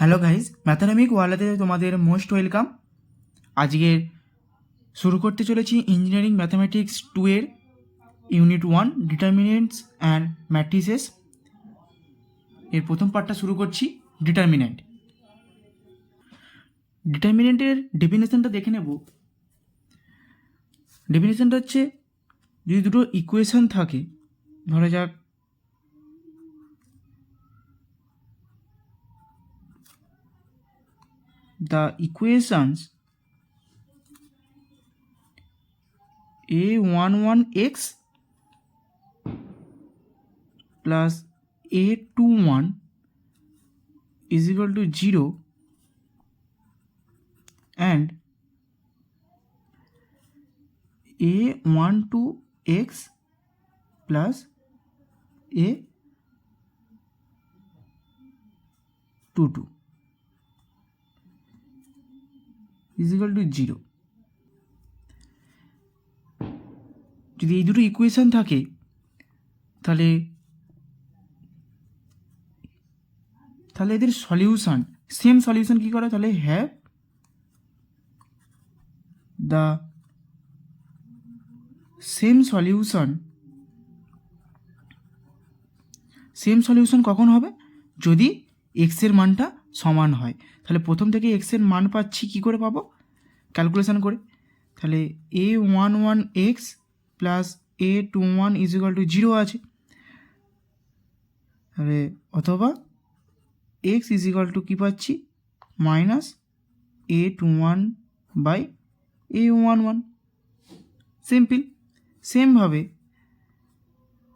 Hello guys, mathematic ওয়ালাতে তোমাদের most welcome. আজকের শুরু করতে চলেছি ইঞ্জিনিয়ারিং ম্যাথামেটিক্স 2 এর ইউনিট 1 ডিটারমিনেন্টস অ্যান্ড ম্যাট্রিসেস এর প্রথম পার্টটা শুরু করছি। ডিটারমিনেন্ট। ডিটারমিনেন্টের ডেফিনেশনটা দেখে নেব। ডেফিনেশনটা হচ্ছে, যদি দুটো ইকুয়েশন থাকে, ধরা যাক the equations a11x plus a21 is equal to 0 and a12x plus a22 is equal to 0। যদি এই দুটো ইকুয়েশন থাকে তাহলে এদের সলিউশন, সেম সলিউশন কী করে, তাহলে হ্যাভ দ্য সেম সলিউশন কখন হবে, যদি এক্সের মানটা সমান হয়। তাহলে প্রথম থেকে এক্সের মান পাচ্ছি কী করে পাবো, ক্যালকুলেশন করে। তাহলে a11x plus a21 is equal to 0 আছে, তাহলে অথবা এক্স ইজ ইকুয়াল টু কী পাচ্ছি, minus a21 by a11। Simple. সেমভাবে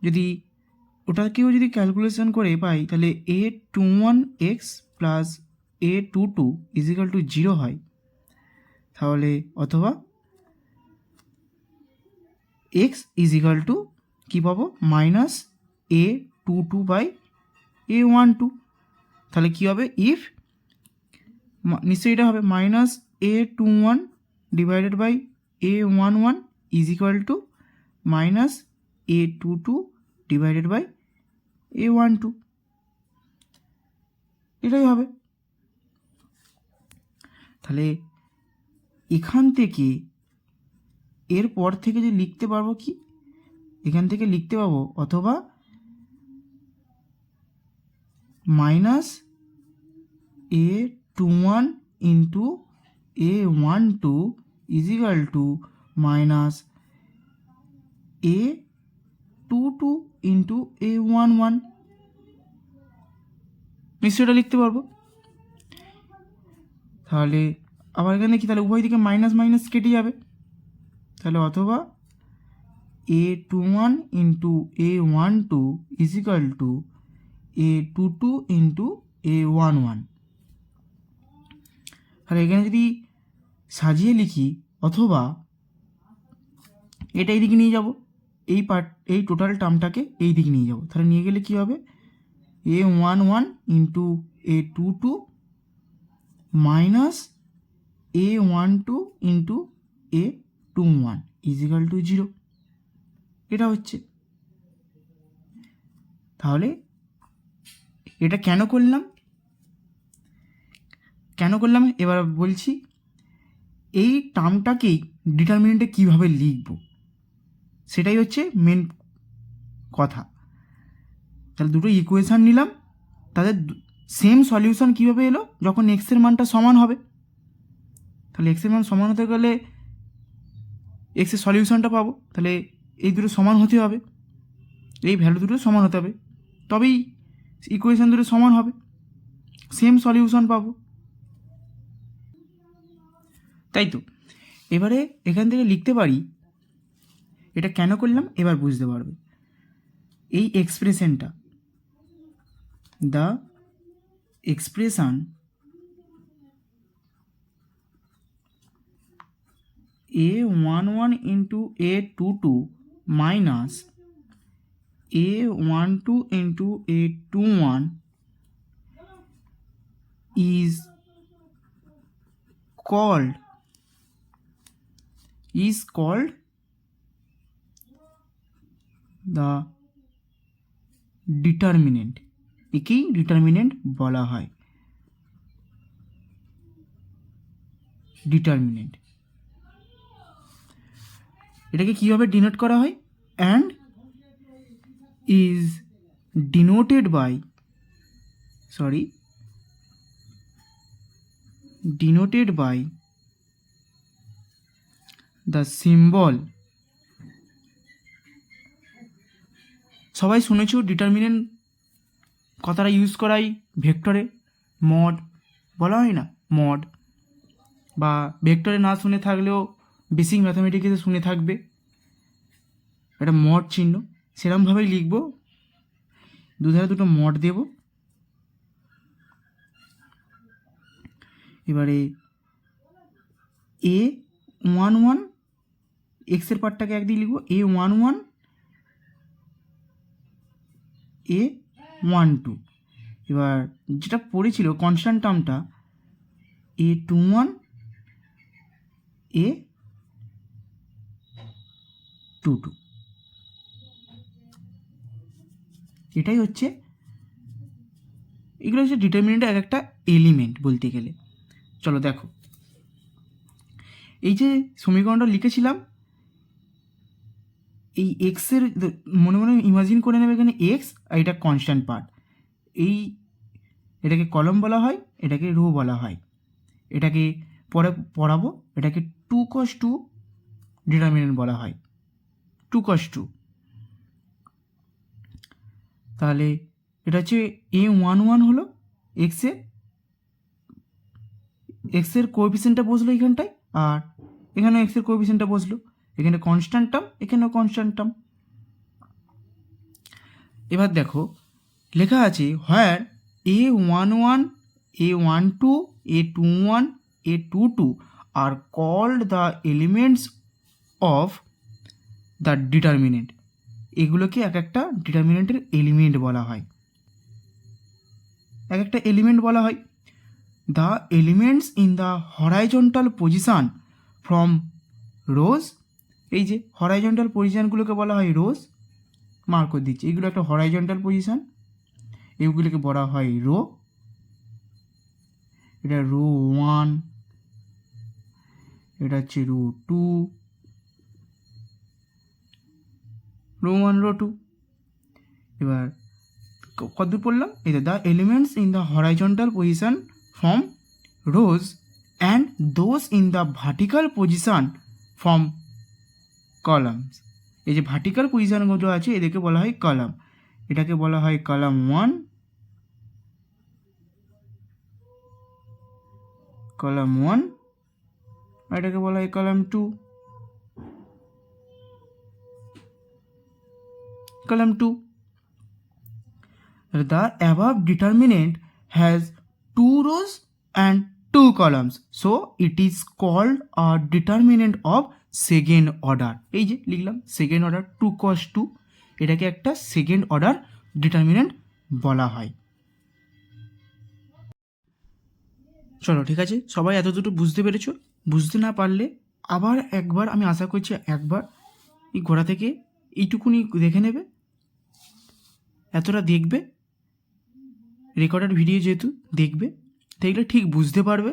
যদি ওটাকেও যদি ক্যালকুলেশন করে পাই, তাহলে a21x plus a22 is equal to 0 হয়, তাহলে অথবা এক্স ইজ ইকুয়াল টু কী পাবো, মাইনাস a22 বাই a12। তাহলে কী হবে, ইফ নিশ্চয়ই এটা হবে minus a21 divided by a11 is equal to minus a22 divided by a12, এটাই হবে। তাহলে এখান থেকে এরপর থেকে যে লিখতে পারবো কি, এখান থেকে লিখতে পাবো অথবা minus a21 into a12 is equal to minus a22 into a11, নিশ্চয়ই এটা লিখতে পারবো। তাহলে আবার এখানে কি, তাহলে উভয় দিকে মাইনাস মাইনাস কেটে যাবে, তাহলে অথবা a21 into a12 is equal two a22 into a11। তাহলে এখানে যদি সাজিয়ে লিখি, অথবা এটা এই দিকে নিয়ে যাব, এই টোটাল টার্মটাকে এই দিকে নিয়ে যাব, তাহলে নিয়ে গেলে কি হবে, a11 into a22 minus a12 into a21 is equal to 0, এটা হচ্ছে। তাহলে এটা কেন করলাম এবার বলছি। এই টার্মটাকেই ডিটারমিনেন্টে কীভাবে লিখব, সেটাই হচ্ছে মেন কথা। তাহলে দুটো ইকুয়েশান নিলাম, তাদের সেম সলিউশন কীভাবে এলো, যখন এক্সের মানটা সমান হবে। তাহলে এক্সের মান সমান হতে গেলে এক্সের সলিউশনটা পাবো, তাহলে এই দুটো সমান হতে হবে, এই ভ্যালু দুটো সমান হতে হবে, তবেই ইকুয়েশান দুটো সমান হবে, সেম সলিউশন পাবো, তাই তো। এবারে এখান থেকে লিখতে পারি, এটা কেন করলাম এবার বুঝতে পারবে। এই এক্সপ্রেশনটা, the expression a11 into a22 minus a12 into a21 is called the determinant। একেই ডিটারমিনেন্ট বলা হয়। ডিটারমিনেন্ট। এটাকে কীভাবে ডিনোট করা হয়? And is denoted by the symbol. সবাই শুনেছো ডিটারমিনেন্ট কথাটা ইউজ করাই ভেক্টরে মড বলা হয় না, মড, বা ভেক্টরে না শুনে থাকলেও বেসিক ম্যাথামেটিক্সে শুনে থাকবে, একটা মড চিহ্ন, সেরকমভাবেই লিখব। দুধারে দুটো মড দেব। এবারে A11 এক্সের পার্টটাকে একদিকে লিখব, A11 A12। এবার যেটা পড়েছিল কনস্ট্যান্ট টার্মটা A21 A22। এটাই হচ্ছে, এগুলো হচ্ছে ডিটারমিনেন্টের এক একটা এলিমেন্ট বলতে গেলে। চলো দেখো, এই যে সমীকরণটা লিখেছিলাম, এই এক্সের মনে মনে ইমাজিন করে নেবে এখানে এক্স আর এটা কনস্ট্যান্ট পার্ট। এটাকে কলম বলা হয়, এটাকে রো বলা হয়। এটাকে পরে পড়াবো, এটাকে 2cos2 ডিটারমিনেন্ট বলা হয়, 2cos2। তাহলে এটা হচ্ছে A11 হলো এক্সের কোএফিসিয়েন্টটা বসলো এইখানটায়, আর এখানে এক্সের কোএফিসিয়েন্টটা বসলো, এখানে কনস্ট্যান্ট টার্ম, এখানেও কনস্ট্যান্ট টার্ম। এবার দেখো লেখা আছে where A11 A12 A21 A22 আর called the elements of the determinant. এগুলোকে এক একটা ডিটারমিনেন্টের এলিমেন্ট বলা হয়, এক একটা এলিমেন্ট বলা হয়। The elements in the horizontal position from rows, এই যে হরাইজন্টাল পজিশানগুলোকে বলা হয় রোজ, মার্ক করে দিচ্ছি, এগুলো একটা হরাইজন্টাল পজিশান, এগুলোকে বলা হয় রো। এটা রো 1, এটা হচ্ছে রো 2, রো 1 রো 2। এবার কতদূর পড়লাম? এই the elements in the horizontal position from rose and those in the vertical position from columns. এই যে ভার্টিক্যাল পজিশানগুলো আছে এদেরকে বলা হয় কলাম। এটাকে বলা হয় কলাম 1, কলাম 1, আর এটাকে বলা হয় column 2, column 2। The above determinant has 2 rows and 2 columns, so it is called a determinant of second order। এই যে লিখলাম সেকেন্ড অর্ডার 2cos2, এটাকে একটা সেকেন্ড অর্ডার ডিটারমিনেন্ট বলা হয়। চলো ঠিক আছে, সবাই এত দুটো বুঝতে পেরেছো? বুঝতে না পারলে আবার একবার, আমি আশা করছি একবার এই গোড়া থেকে এইটুকুনি দেখে নেবে, এতটা দেখবে, রেকর্ডেড ভিডিও যেহেতু দেখবে, দেখলে ঠিক বুঝতে পারবে,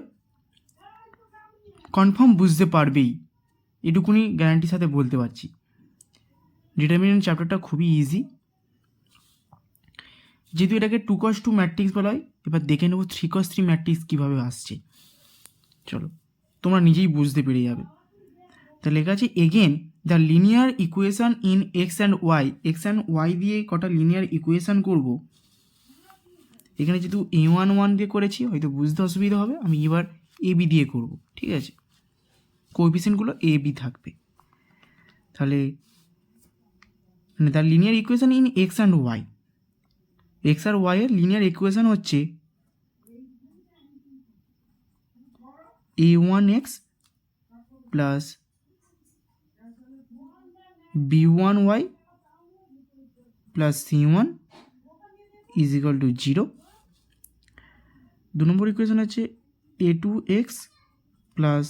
কনফার্ম বুঝতে পারবেই, এটুকুনি গ্যারান্টির সাথে বলতে পারছি। ডিটারমিনেন্ট চ্যাপ্টারটা খুবই ইজি, যেহেতু এটাকে 2cos2 ম্যাট্রিক্স বলা হয়। এবার দেখে নেবো 3cos3 ম্যাট্রিক্স কীভাবে আসছে। চলো তোমরা নিজেই বুঝতে পেরে যাবে। তা লেখা আছে again the linear equation in X and Y দিয়ে কটা লিনিয়ার ইকুয়েশান করব। এখানে যেহেতু A11 দিয়ে করেছি হয়তো বুঝতে অসুবিধা হবে, আমি এবার AB দিয়ে করব, ঠিক আছে? কোএফিসিয়েন্টগুলো AB থাকবে। তাহলে the linear equation in X and Y, X আর ওয়াই এর লিনিয়ার ইকুয়েশান হচ্ছে A1x plus B1y plus C1 is equal to 0। 2 নম্বর ইকুয়েশন হচ্ছে A2x plus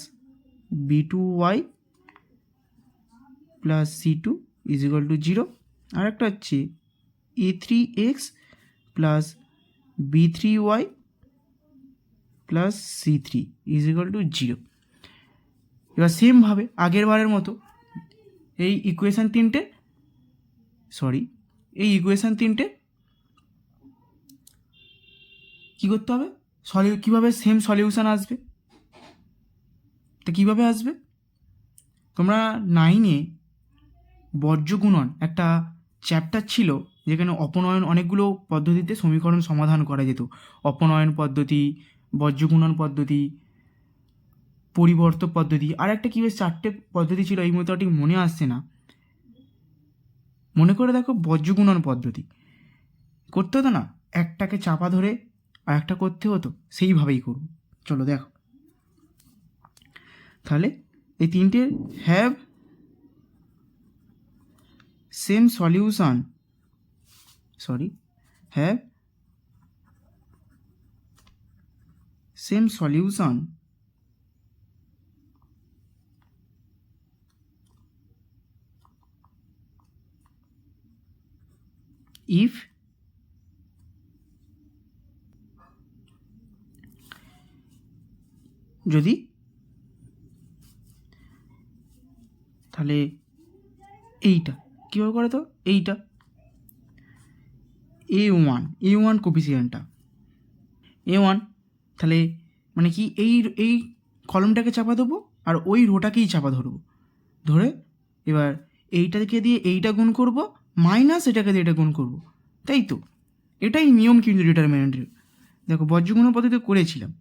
B2y plus C2 is equal to 0। আর একটা হচ্ছে A3x plus B3y plus C3 is equal to 0। এবার সেমভাবে আগের বারের মতো এই ইকুয়েশান তিনটে কী করতে হবে, কীভাবে সেম সলিউশান আসবে, তা কীভাবে আসবে, তোমরা 9-এ বর্জ্যগুণন একটা চ্যাপ্টার ছিল যেখানে অপনয়ন অনেকগুলো পদ্ধতিতে সমীকরণ সমাধান করা যেত, অপনয়ন পদ্ধতি, বর্জ্যগুণন পদ্ধতি, পরিবর্ত পদ্ধতি, আর একটা কী বেশ 4টে পদ্ধতি ছিল, এই মতো ঠিক মনে আসছে না। মনে করে দেখো, বর্জ্যগুণন পদ্ধতি করতে হতো না, একটাকে চাপা ধরে আর একটা করতে হতো, সেইভাবেই করব। চলো দেখো, তাহলে এই তিনটে have same solution, have same solution if যদি, তাহলে এইটা কীভাবে করে, তো এইটা A1 কোফিসিয়েন্টটা A1, তাহলে মানে কি, এই কলমটাকে চাপা দেবো আর ওই রোটাকেই চাপা ধরবো, ধরে এবার এইটাকে দিয়ে এইটা গুণ করব, মাইনাস এটাকে দিয়ে এটা গুণ করব, তাই তো? এটাই নিয়ম কিন্তু ডিটারমিনেন্টের। দেখো বর্জ্যগুণ পদ্ধতি করেছিলাম,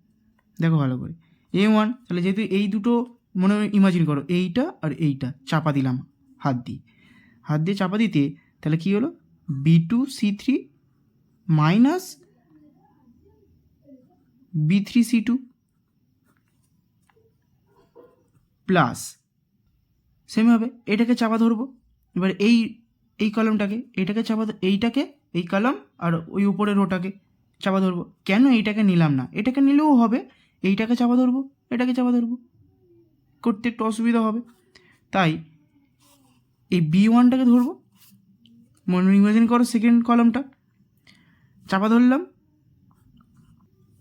দেখো ভালো করে। A1, তাহলে যেহেতু এই দুটো মনে ইমাজিন করো, এইটা আর এইটা চাপা দিলাম হাত দিয়ে চাপা দিতে, তাহলে কী হলো, B2C3 মাইনাস B3C2 প্লাস, সেমভাবে এটাকে চাপা ধরবো, এবার এই কলমটাকে, এটাকে চাপা, এইটাকে, এই কলম আর ওই উপরের রোটাকে চাপা ধরবো। কেন এইটাকে নিলাম না, এটাকে নিলেও হবে, এইটাকে চাপা ধরবো, এটাকে চাপা ধরবো, করতে একটু অসুবিধা হবে, তাই এই B1টাকে ধরবো, মনে ইমাজিন করো সেকেন্ড কলমটা চাপা ধরলাম।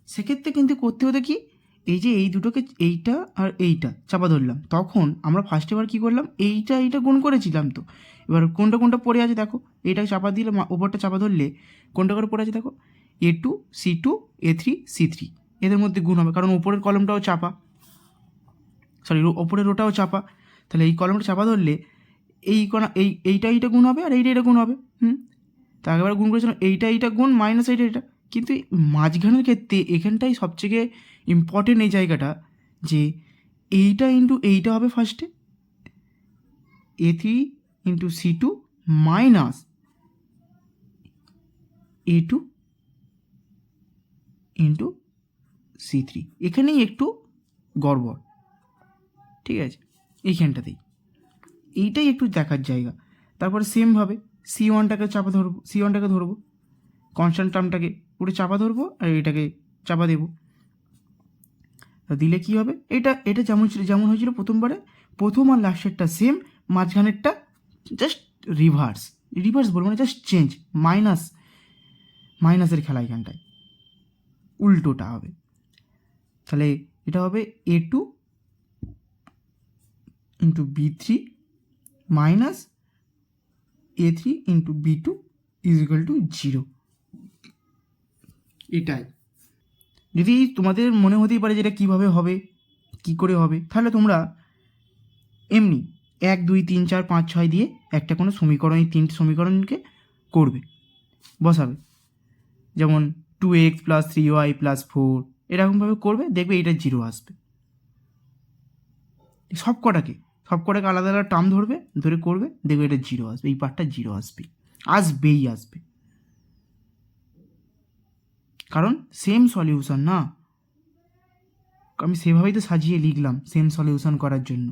সেক্ষেত্রে কিন্তু করতে হতো কি, এই যে এই দুটোকে, এইটা আর এইটা চাপা ধরলাম, তখন আমরা ফার্স্টে বার কী করলাম, এইটা গুণ করেছিলাম, তো এবার কোনটা পড়ে আছে দেখো, এইটাকে চাপা দিলে ওপরটা চাপা ধরলে কোনটা করে পড়ে আছে দেখো, A2C2 A3C3, এদের মধ্যে গুণ হবে, কারণ ওপরের কলমটাও চাপা, ওপরের রোটাও চাপা, তাহলে এই কলমটা চাপা ধরলে এইটা গুণ হবে আর এইটা গুণ হবে, তা আগেবার গুণ করেছিলাম, এইটা গুণ মাইনাস এইটা, কিন্তু মাঝখানের ক্ষেত্রে এখানটাই সবথেকে ইম্পর্টেন্ট এই জায়গাটা, যে এইটা ইন্টু এইটা হবে ফার্স্টে, A3 × C2 minus A2 × C3, এখানেই একটু গড়বড়, ঠিক আছে, এইখানটাতেই, এইটাই একটু দেখার জায়গা। তারপরে সেমভাবে C1টাকে ধরবো, কনস্ট্যান্ট টার্মটাকে পুরো চাপা ধরবো আর এটাকে চাপা দেবো, দিলে কি হবে, এটা যেমন হয়েছিল প্রথমবারে, প্রথম আর লাস্টেরটা সেম, মাঝখানেরটা জাস্ট রিভার্স বলবো না, জাস্ট চেঞ্জ, মাইনাসের খেলা এখানটায় উল্টোটা হবে, তাহলে এটা হবে A2 × B3 minus A3 × B2 = 0। এটাই, যদি তোমাদের মনে হতেই পারে যে এটা কীভাবে হবে, কী করে হবে, তাহলে তোমরা এমনি 1 2 3 4 5 6 দিয়ে একটা কোনো সমীকরণ, এই 3টে সমীকরণকে করবে, বসাবে, যেমন 2x + 3y + 4, এরকমভাবে করবে, দেখবে এইটা 0 আসবে। সবকটাকে আলাদা আলাদা টার্ম ধরে করবে, দেখবে এটা 0 আসবে, এই পার্টটা 0 আসবে, কারণ সেম সলিউশন না, আমি সেভাবেই তো সাজিয়ে লিখলাম সেম সলিউশন করার জন্য।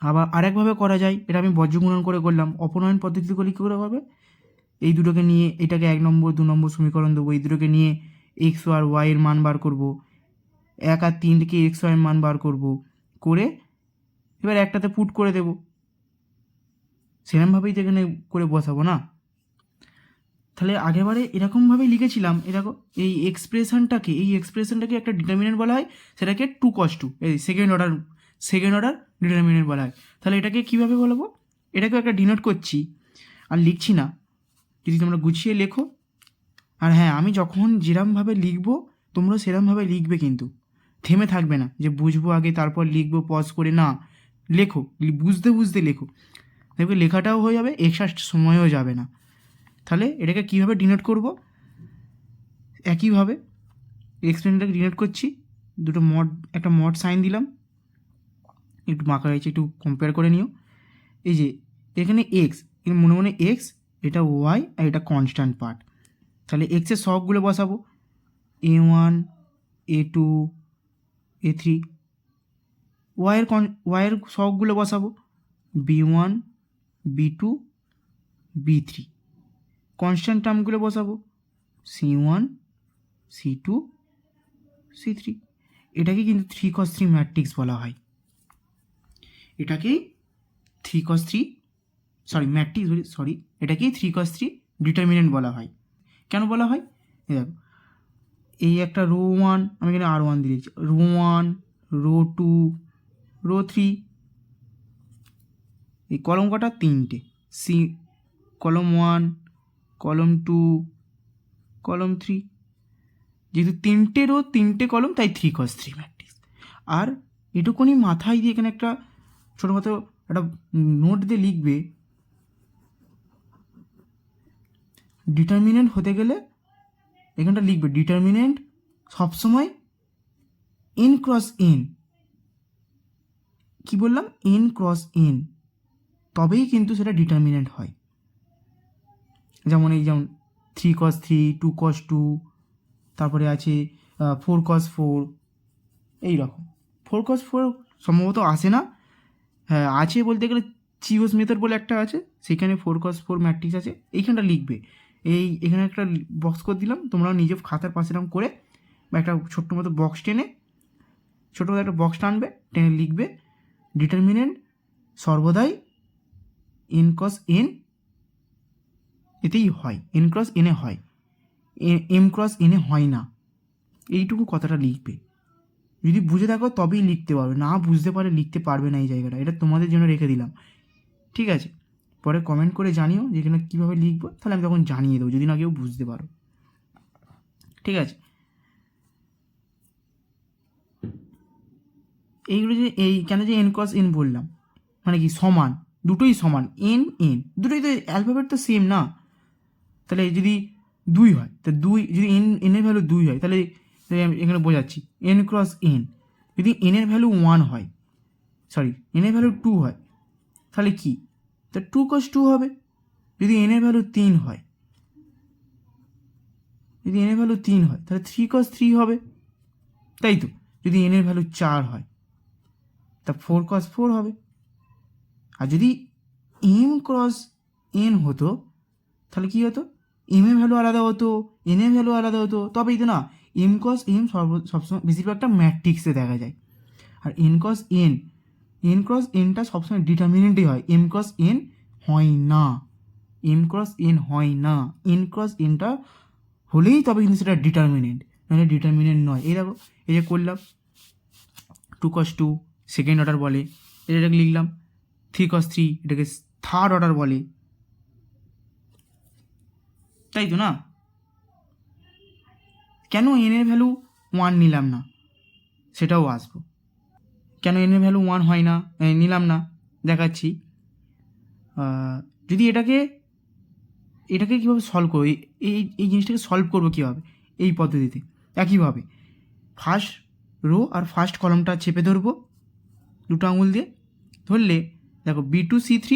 আবার আরেকভাবে করা যায়, এটা আমি বর্জ্যগুণন করে করলাম, অপনয়ন পদ্ধতিতে করলে কী করে হবে, এই দুটোকে নিয়ে এটাকে 1 নম্বর 2 নম্বর সমীকরণ দেবো, এই দুটোকে নিয়ে x আর y এর মান বার করব, 1 আর 3 থেকে x y এর মান বার করব, করে এবার একটাতে পুট করে দেবো, সেরকমভাবেই তো এখানে করে বসাবো না। তাহলে আগেরবারে এরকমভাবেই লিখেছিলাম, এই দেখো এই এক্সপ্রেশনটাকে একটা ডিটারমিনেন্ট বলা হয়, সেটাকে 2 cos 2, এই সেকেন্ড অর্ডার ডিটারমিনেন্ট বলা হয়। তাহলে এটাকে কীভাবে বলবো, এটাকেও একটা ডিনোট করছি আর লিখছি না, যদি তোমরা গুছিয়ে লেখো। আর হ্যাঁ, আমি যখন যেরমভাবে লিখবো তোমরা সেরমভাবে লিখবে, কিন্তু থেমে থাকবে না যে বুঝবো আগে তারপর লিখবো পজ করে, না, লেখো, বুঝতে বুঝতে লেখো, দেখবে লেখাটাও হয়ে যাবে, এক্সট্রা সময়ও যাবে না। তাহলে এটাকে কীভাবে ডিনোট করব, একইভাবে এক্সপ্লেনটাকে ডিনোট করছি, দুটো মড, একটা মড সাইন দিলাম, একটু মাখা হয়েছে, একটু কম্পেয়ার করে নিও। এই যে এখানে এক্স, মনে মনে এক্স, এটা ওয়াই আর এটা কনস্ট্যান্ট পার্ট। তাহলে এক্সের সহগগুলো বসাবো, A1 A2 A3। ওয়াইয়ের সহগগুলো বসাবো, B1 B2 B3। কনস্ট্যান্ট টার্মগুলো বসাবো, C1 C2 C3। এটাকে কিন্তু 3×3 ম্যাট্রিক্স বলা হয়, এটাকেই 3×3 ম্যাট্রিক্স, এটাকেই 3×3 ডিটারমিনেন্ট বলা হয়। কেন বলা হয়, দেখো, এই একটা রো 1, আমি এখানে R1 দিয়েছি, রো 1, রো 2, রো 3, এই কলম কটা, 3টে, কলম 1, কলম 2, কলম 3। যেহেতু 3টে রো 3টে কলম, তাই 3×3 ম্যাট্রিক্স। আর এটুকুনি মাথায় দিয়ে এখানে একটা ছোটো মতো একটা নোট দিয়ে লিখবে, ডিটারমিনেন্ট হতে গেলে এখানটা লিখবে, ডিটারমিনেন্ট সবসময় n×n। কি বললাম, n×n, তবেই কিন্তু সেটা ডিটারমিনেন্ট হয়। যেমন 3×3, 2×2, তারপরে আছে 4×4, এইরকম। 4×4 সম্ভবত আসে না, হ্যাঁ আছে বলতে গেলে চিওস মেথড বলে একটা আছে, সেখানে 4×4 ম্যাট্রিক্স আছে, এইখানটা লিখবে। এখানে একটা বক্স করে দিলাম, তোমরাও নিজে খাতার পাশে এরকম করে বা একটা ছোট্ট মতো বক্স টেনে, ছোটো মতো একটা বক্স টানবে, টেনে লিখবে, ডিটারমিনেন্ট সর্বদাই n×n এতেই হয়, n×n হয়, m×n হয় না। এইটুকু কথাটা লিখবে, যদি বুঝে থাকো তবেই লিখতে পারবে, না বুঝতে পারলে লিখতে পারবে না। এই জায়গাটা এটা তোমাদের জন্য রেখে দিলাম, ঠিক আছে? পরে কমেন্ট করে জানিও যে এখানে কীভাবে লিখবো, তাহলে আমি তখন জানিয়ে দেবো, যদি না কেউ বুঝতে পারো, ঠিক আছে? এইগুলো যে কেন যে n×n বললাম, মানে কি সমান, দুটোই সমান, n দুটোই তো অ্যালফাবেট তো সেম না। তাহলে যদি 2 হয়, তা যদি এর ভ্যালু 2 হয়, তাহলে এখানে বোঝাচ্ছি n×n। যদি n এর ভ্যালু 1 হয়, n এর ভ্যালু 2 হয়, তাহলে কি, তা 2×2 হবে। যদি n এর ভ্যালু 3 হয়, তাহলে 3×3 হবে, তাই তো? যদি n এর ভ্যালু 4 হয়, তা 4×4 হবে। আর যদি m×n হতো, তাহলে কী হতো, m এর ভ্যালু আলাদা হতো, n এর ভ্যালু আলাদা হতো, তবেই তো না, m×m সবসময় বেশিরভাগটা ম্যাট্রিক্সে দেখা যায়। আর n×nটা সবসময় ডিটারমিনেন্টই হয়, m×n হয় না, n×nটা হলেই তবে কিন্তু সেটা ডিটারমিনেন্ট, নাহলে ডিটারমিনেন্ট নয়। এই দেখো, এই যে করলাম 2×2 সেকেন্ড অর্ডার বলে, এটাকে লিখলাম 3×3, এটাকে থার্ড অর্ডার বলে, তাই তো না? কেন n এর ভ্যালু 1 নিলাম না, সেটাও আসবো। কেন n এর ভ্যালু 1 হয় না, নিলাম না, দেখাচ্ছি। যদি এটাকে কীভাবে সলভ করবো, এই জিনিসটাকে সলভ করবো কীভাবে, এই পদ্ধতিতে একইভাবে ফার্স্ট রো আর ফার্স্ট কলমটা চেপে ধরবো দুটো আঙুল দিয়ে, ধরলে দেখো B2 C3,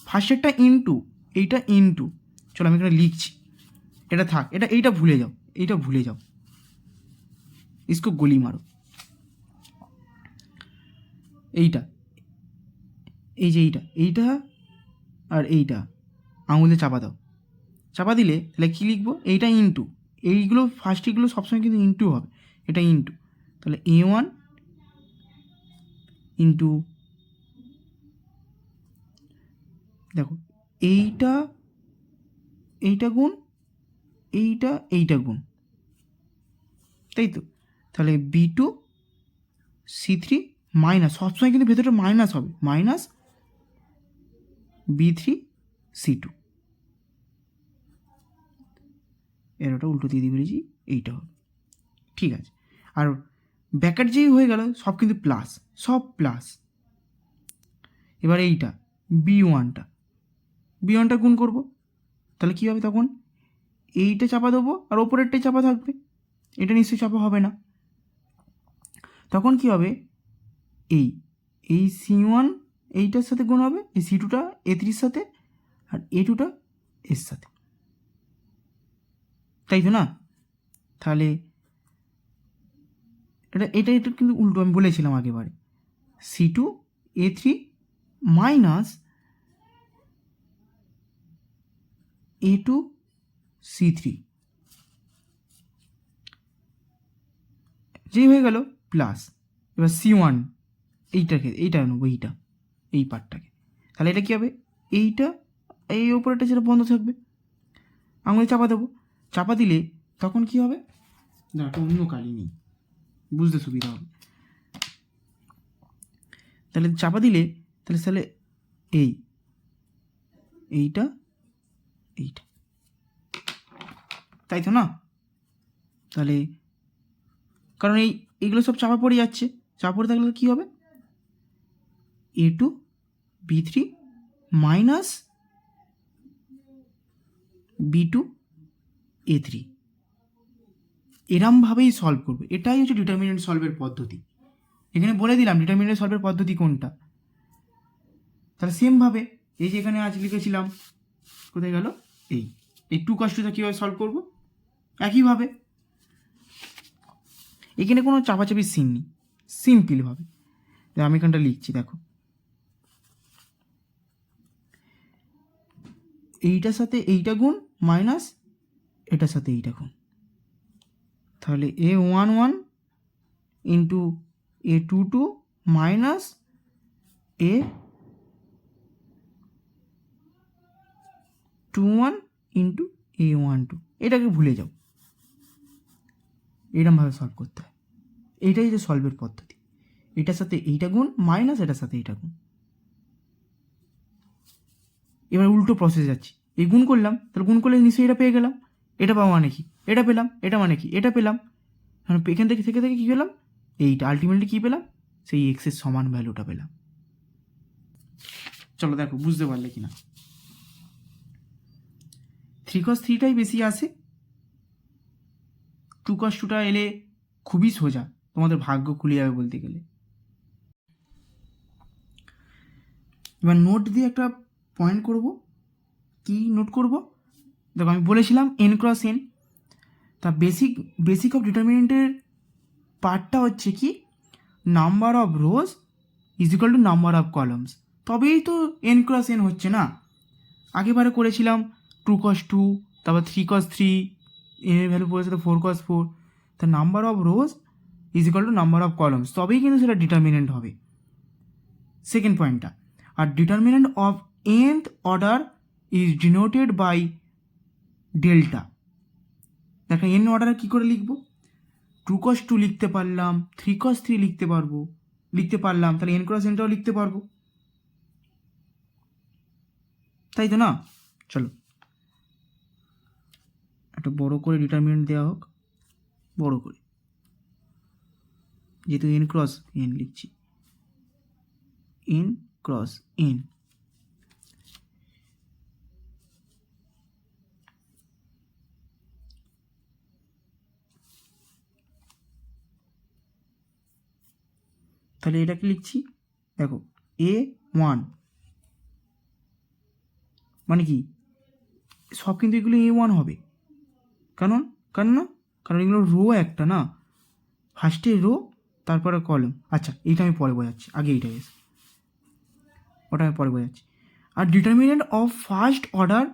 ফার্স্টেরটা ইনটু, এইটা ইনটু, চলো আমি এখানে লিখছি, এটা থাক, এইটা ভুলে যাও, ইসকো গুলি মারো। এইটা, এই যে এইটা আর এইটা আঙুল দিয়ে চাপা দিলে তাহলে কী লিখবো, এইটা ইনটু, এইগুলো ফার্স্টগুলো সবসময় কিন্তু ইনটু হবে, এটা ইনটু, তাহলে A1 ইনটু, দেখো এইটা গুণ, এইটা গুণ, তাই তো? তাহলে B2 C3 মাইনাস, সবসময় কিন্তু ভেতরটা মাইনাস হবে, মাইনাস B3C2, এর ওটা উল্টো দিয়ে দিয়ে পেরেছি, এইটা হবে, ঠিক আছে। আর ব্যাকেট যেই হয়ে গেল সব কিন্তু প্লাস, সব প্লাস। এবার এইটা B1টা গুণ করব, তাহলে কী হবে তখন, এইটা চাপা দেবো আর ওপরেরটাই চাপা থাকবে, এটা নিশ্চয়ই চাপা হবে না। তখন কি হবে, এই C1 এইটার সাথে গুণ হবে, এই C2টা A3-র সাথে, আর A2টা এর সাথে, তাই তো না? তাহলে এটা কিন্তু উল্টো আমি বলেছিলাম আগেবারে, C2A3 মাইনাস A2C3 যেই হয়ে গেল প্লাস। এবার C1 এইটা নেবো, এই পার্টটাকে, তাহলে এটা কী হবে, এইটা এই ওপরেটা সেটা বন্ধ থাকবে, আঙুলে চাপা দেবো, চাপা দিলে তখন কি হবে, না একটা অন্য কালি নেই, বুঝতে সুবিধা হবে। তাহলে চাপা দিলে তাহলে এইটা তাই তো না? তাহলে কারণ এইগুলো সব চাপা পড়ে যাচ্ছে, চাপা পড়ে থাকলে কী হবে, A2B3 মাইনাস B2A3, এরমভাবেই সলভ করবে। এটাই হচ্ছে ডিটারমিনেন্ট সলভের পদ্ধতি। এখানে বলে দিলাম ডিটারমিনেন্ট সলভের পদ্ধতি কোনটা। তাহলে সেমভাবে এই যে এখানে আজ লিখেছিলাম, কোথায় গেল, এই 2 cos 2টা কীভাবে সলভ করব, একইভাবে এখানে কোনো চাপাচাপির সিন নেই, সিম্পলভাবে আমি এখানটা লিখছি, দেখো এইটার সাথে এইটা গুণ মাইনাস এটার সাথে এইটা গুণ, তাহলে A11 into A22 minus A21 into A12, এটাকে ভুলে যাও, এরমভাবে সলভ করতে হয়। এইটাই যে সলভের পদ্ধতি, এটার সাথে এইটা গুণ মাইনাস এটার সাথে এইটা গুণ। এবার উল্টো প্রসেস যাচ্ছি, এই গুণ করলাম, তাহলে গুণ করলে নিশ্চয়ই এটা পেয়ে গেলাম, এটা পাওয়া মানে কি, এটা পেলাম, এটা মানে কি, এটা পেলাম, এখান থেকে কী পেলাম, এইটা আলটিমেটলি কী পেলাম, সেই এক্সের সমান ভ্যালুটা পেলাম। চলো দেখো বুঝতে পারলে কি না। 3 cos 3টাই বেশি আসে, 2 cos 2টা এলে খুবই সোজা, তোমাদের ভাগ্য খুলে যাবে বলতে গেলে। এবার নোট দিয়ে একটা পয়েন্ট করব, কি নোট করব, দেখো আমি বলেছিলাম n ক্রস n, তা বেসিক অফ ডিটারমিনেন্টের পার্টটা হচ্ছে কি, number of rows is equal to number of columns, তবেই তো n ক্রস n হচ্ছে না। আগেবারে করেছিলাম 2 cos 2, তারপর 3 cos 3, এর ভ্যালু পড়েছে তো 4 cos 4, তা number of rows is equal to number of columns, তবেই কিন্তু সেটা ডিটারমিনেন্ট হবে। সেকেন্ড পয়েন্টটা, আর determinant of nth order is denoted by delta. দেখো n অর্ডারে কী করে লিখবো, 2 cos 2 লিখতে পারলাম, 3 cos 3 লিখতে পারলাম, তাহলে n ক্রস nটাও লিখতে পারবো, তাই তো না? চলো একটা বড় করে ডিটারমিনেন্ট দেওয়া হোক, বড় করে, যেহেতু n ক্রস n লিখছি, n ক্রস n, তাহলে এটাকে লিখছি, দেখো A1 মানে কি, সব কিন্তু এগুলো A1 হবে, কারণ এগুলো রো একটা না, ফার্স্টে রো তারপরে কলম। আচ্ছা এইটা আমি পরে বোঝাচ্ছি, আগে এইটা এসে ওটা আমি পরে বোঝাচ্ছি। আর determinant of first order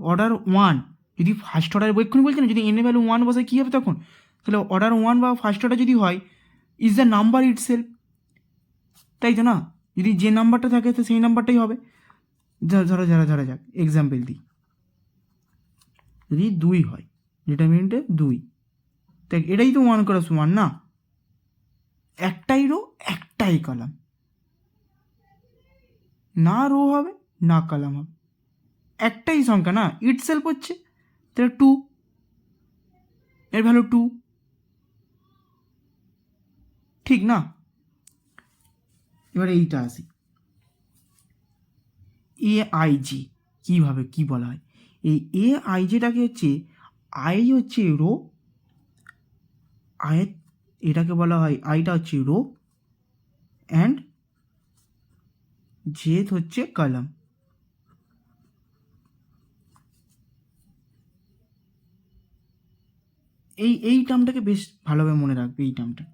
order 1, যদি ফার্স্ট অর্ডার এক্ষুনি বলছি না, যদি n এর ভ্যালু 1 বসে কী হবে তখন, তাহলে অর্ডার 1 বা ফার্স্ট অর্ডার যদি হয় ইজ দ্য নাম্বার ইটসেলফ, তাই তো না? যদি যে নাম্বারটা থাকে তো সেই নাম্বারটাই হবে। ধরা যাক এক্সাম্পল দিই, যদি 2 হয়, ডিটারমিনেন্টে 2, তাই এটাই তো 1 ক্রস 1 না, একটাই রো একটাই কলাম, না রো হবে না কলাম হবে, একটাই সংখ্যা না, ইট সেলফ হচ্ছে, তাহলে 2, এর ভ্যালু 2, ঠিক না? এবার এইটা আসি, এ আই জি কীভাবে কী বলা হয়? এই এ আই জিটাকে হচ্ছে, আই হচ্ছে রো, আই এটাকে বলা হয়, আইটা হচ্ছে রো অ্যান্ড জেথ হচ্ছে কলাম। এই টার্মটাকে বেশ ভালোভাবে মনে রাখবে, এই টার্মটা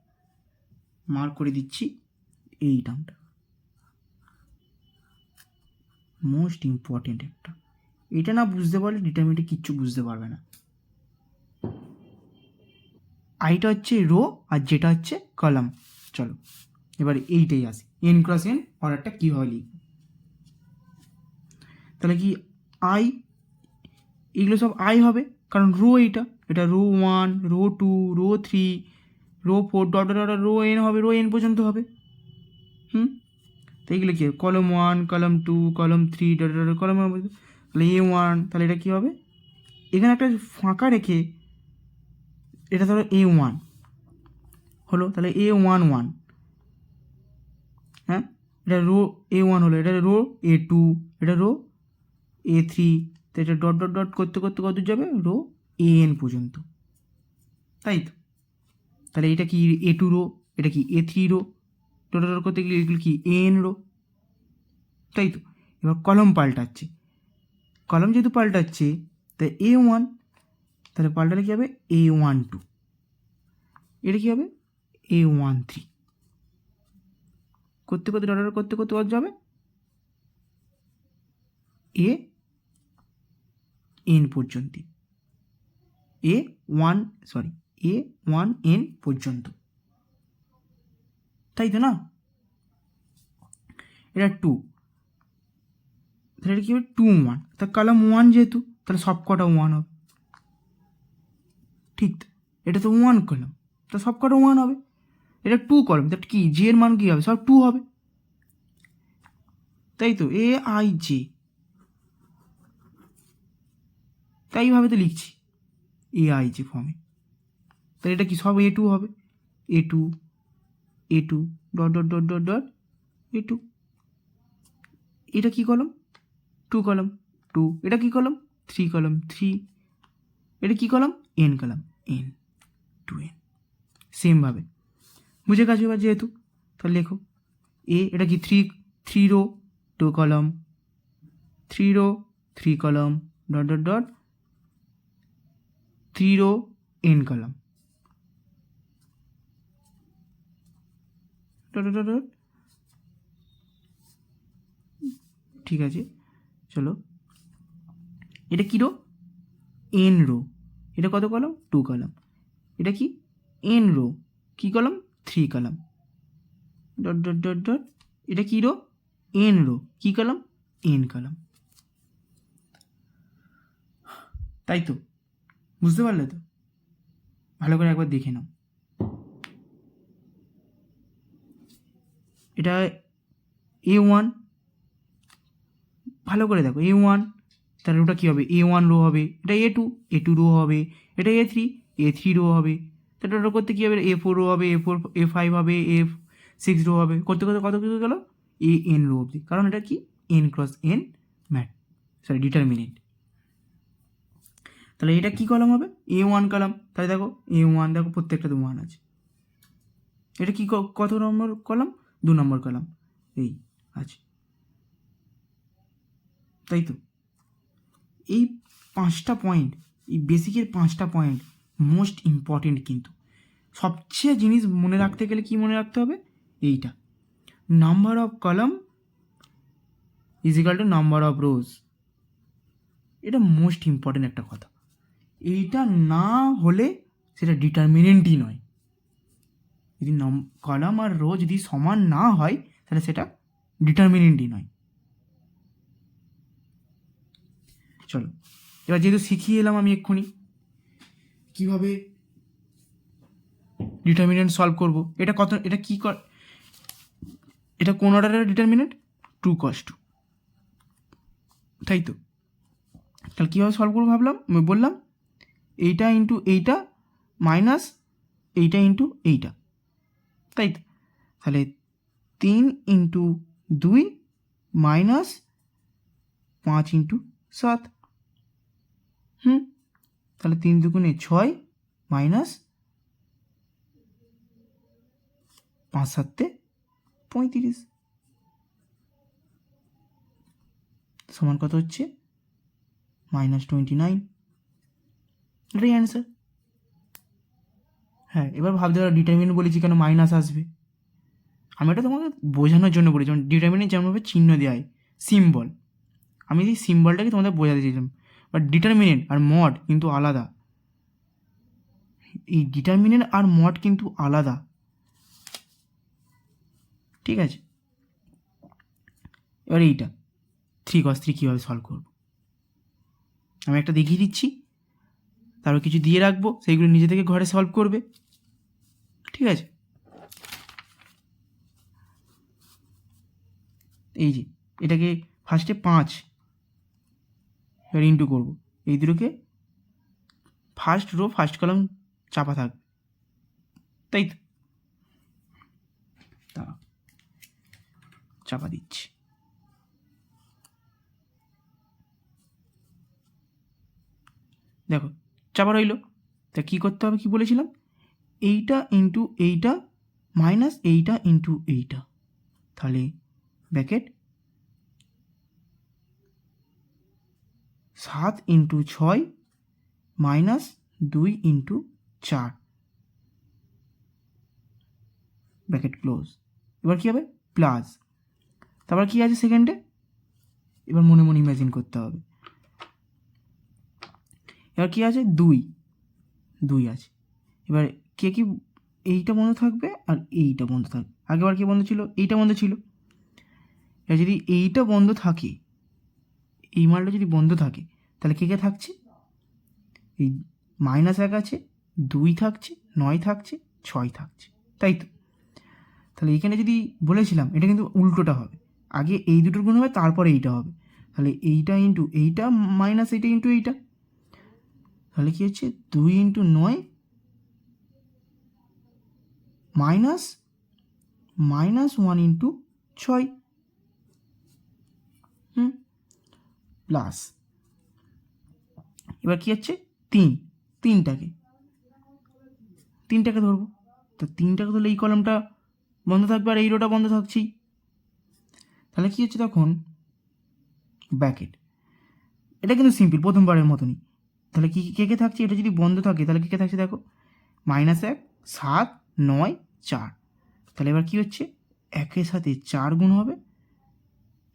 মার্ক করে দিচ্ছি, এই টার্মটা মোস্ট ইম্পর্টেন্ট একটা, এটা না বুঝতে পারলে ডিটারমিনেন্টে কিচ্ছু বুঝতে পারবে না। আইটা হচ্ছে রো আর যেটা হচ্ছে কলাম। চলো এবার এইটাই আসি, এন ক্রস এন অর্ডারটা কীভাবে লিখব। তাহলে কি আই, এগুলো সব আই হবে, কারণ রো এটা row 1, row 2, row 3, row 4, dot dot dot row N হবে, রো এন পর্যন্ত হবে। তো এইগুলো কী হবে, কলম 1, কলম 2, কলম 3, ডট ডট কলম, তাহলে A1, তাহলে এটা কী হবে, এখানে একটা ফাঁকা রেখে এটা ধরো A1 হলো, তাহলে A11, হ্যাঁ, এটা রো A1 হলো, এটা রো A2, এটা রো A3, তো এটা ডট ডট ডট করতে করতে কত যাবে, রো AN পর্যন্ত, তাই তো? তাহলে এটা কি A2 রো, এটা কি A3 রো, ডট ডট করতে গেলে এগুলো কি AN রো, তাই তো? এবার কলম পাল্টাচ্ছে, কলম যেহেতু পাল্টাচ্ছে তাই A1, তাহলে পাল্টালে কী হবে, A12, এটা কী হবে, A13, করতে করতে ডট ডট করতে করতে কত যাবে, AN পর্যন্ত, A1N পর্যন্ত, তাই তো না? এটা 2, তাহলে এটা কী হবে, 2 1, তা কলাম 1 যেহেতু, তাহলে সব কটা 1 হবে, ঠিক তো? এটা তো 1 কলাম, তা সব কটা 1 হবে। এটা 2 কলাম, তা কি জে এর মান কী হবে, সব 2 হবে, তাই তো? AIJ, তাইভাবে তো লিখছি AIJ ফর্মে, তাহলে এটা কি সব A2 হবে, A2 A2 dot dot dot dot dot A2, এটা কি কলম, 2 কলম 2, এটা কি কলম, 3 কলম 3, এটা কি কলম, N কলম N 2N, সেমভাবে বুঝে গেছো এবার যেহেতু, তাহলে লেখো এটা কি 3 রো 2 কলম, 3 row 3 column, dot dot dot 3 row N column, dot dot dot, ঠিক আছে। চলো এটা কী রো, N রো, এটা কত কলম, 2 কলম, এটা কি N রো, কী কলম, 3 column, dot dot dot dot, এটা কী রো, N রো, কী কলম, N কলম, তাই তো? বুঝতে পারলে তো? ভালো করে একবার দেখে নাও। এটা A1, ভালো করে দেখো, A1, তাহলে ওটা কী হবে, A1 রো হবে, এটা A2 A2 রো হবে, এটা A3 A3 রো হবে, তাহলে ওটা করতে কী হবে, A4 রো হবে, A5 হবে, A6 রো হবে, করতে করতে কত কিছু গেল, AN রো অবধি, কারণ এটা কি N ক্রস N ডিটারমিনেন্ট। তাহলে এটা কী কলম হবে, A1 কলম, তাহলে দেখো A1, দেখো প্রত্যেকটা 1 আছে, এটা কি কত নম্বর কলম, 2 নম্বর কলম, এই আছে, তাই তো? এই 5টা পয়েন্ট, এই বেসিকের 5টা পয়েন্ট মোস্ট ইম্পর্টেন্ট, কিন্তু সবচেয়ে জিনিস মনে রাখতে গেলে কি মনে রাখতে হবে, এইটা, number of column is equal to number of rows, এটা মোস্ট ইম্পর্টেন্ট একটা কথা, এইটা না হলে সেটা ডিটারমিনেন্টই নয়, যদি কলাম আর রো যদি সমান না হয় তাহলে সেটা ডিটারমিনেন্টই নয়। চলো এবার যেহেতু শিখিয়ে এলাম আমি এক্ষুনি কীভাবে ডিটারমিনেন্ট সলভ করব। এটা কত, এটা কী কর, এটা কোন অর্ডারের ডিটারমিনেন্ট? 2 × 2, তাই তো। তাহলে কীভাবে সলভ করবো ভাবলাম, আমি বললাম এইটা ইন্টু এইটা মাইনাস এইটা ইন্টু এইটা, তাই তো। তাহলে 3 × 2 মাইনাস 5 × 7, তাহলে 3 দুগুণে 6 মাইনাস 5 7 35 সমান কত হচ্ছে? -29। এটাই অ্যান্সার। হ্যাঁ, এবার ভাবতে পারো ডিটারমিনেন্ট বলেছি কেন মাইনাস আসবে। আমি এটা তোমাকে বোঝানোর জন্য বলেছি, যেমন ডিটারমিনেন্ট যেমনভাবে চিহ্ন দেওয়া হয়, সিম্বল, আমি এই সিম্বলটাকে তোমাদের বোঝাতে চেয়েছিলাম। বাট ডিটারমিনেন্ট আর মড কিন্তু আলাদা, এই ডিটারমিনেন্ট আর মড কিন্তু আলাদা, ঠিক আছে। এবার এইটা 3 × 3 কীভাবে সলভ করব আমি একটা দেখিয়ে দিচ্ছি, তারপর কিছু দিয়ে রাখবো, সেইগুলো নিজে থেকে ঘরে সলভ করবে, ঠিক আছে। এই যে এটাকে ফার্স্টে 5 এবার ইন্টু করবো, এই দুটোকে ফার্স্ট রো ফার্স্ট কলাম চাপা থাকবে, তাই তো। তা চাপা দিচ্ছি, দেখো চাপা রইল। তা কী করতে হবে, কি বলেছিলাম, এইটা ইন্টু এইটা মাইনাস এইটা ইন্টু এইটা, তাহলে ব্র্যাকেট 7 × 6 মাইনাস 2 × 4 ব্র্যাকেট ক্লোজ। এবার কী হবে, প্লাস, তারপর কী আছে সেকেন্ডে, এবার মনে মনে ইমাজিন করতে হবে। এবার কী আছে, 2 আছে। এবার কে কি, এইটা বন্ধ থাকবে আর এইটা বন্ধ থাকবে। আগেবার কি বন্ধ ছিল, এইটা বন্ধ ছিল। এবার যদি এইটা বন্ধ থাকে, এই মালটা যদি বন্ধ থাকে, তাহলে কে কে থাকছে, এই -1 আছে, 2 থাকছে, 9 থাকছে, 6 থাকছে, তাই তো। তাহলে এখানে যদি বলেছিলাম, এটা কিন্তু উল্টোটা হবে, আগে এই দুটোর গুণ হবে তারপরে এইটা হবে। তাহলে এইটা ইন্টু এইটা মাইনাস এইটা ইন্টু এইটা, তাহলে কী হচ্ছে 2 × 9 মাইনাস -1 × 6 প্লাস, এবার কী হচ্ছে 3টাকে ধরবো, তো 3টাকে ধরলে এই কলমটা বন্ধ থাকবে আর এই রোটা বন্ধ থাকছেই। তাহলে কী হচ্ছে তখন, ব্র্যাকেট, এটা কিন্তু সিম্পল প্রথমবারের মতনই। তাহলে কি কে কে থাকছে, এটা যদি বন্ধ থাকে তাহলে কে কে থাকছে দেখো, -1 7 9 4, তাহলে এবার কী হচ্ছে, 1 সাথে 4 গুণ হবে,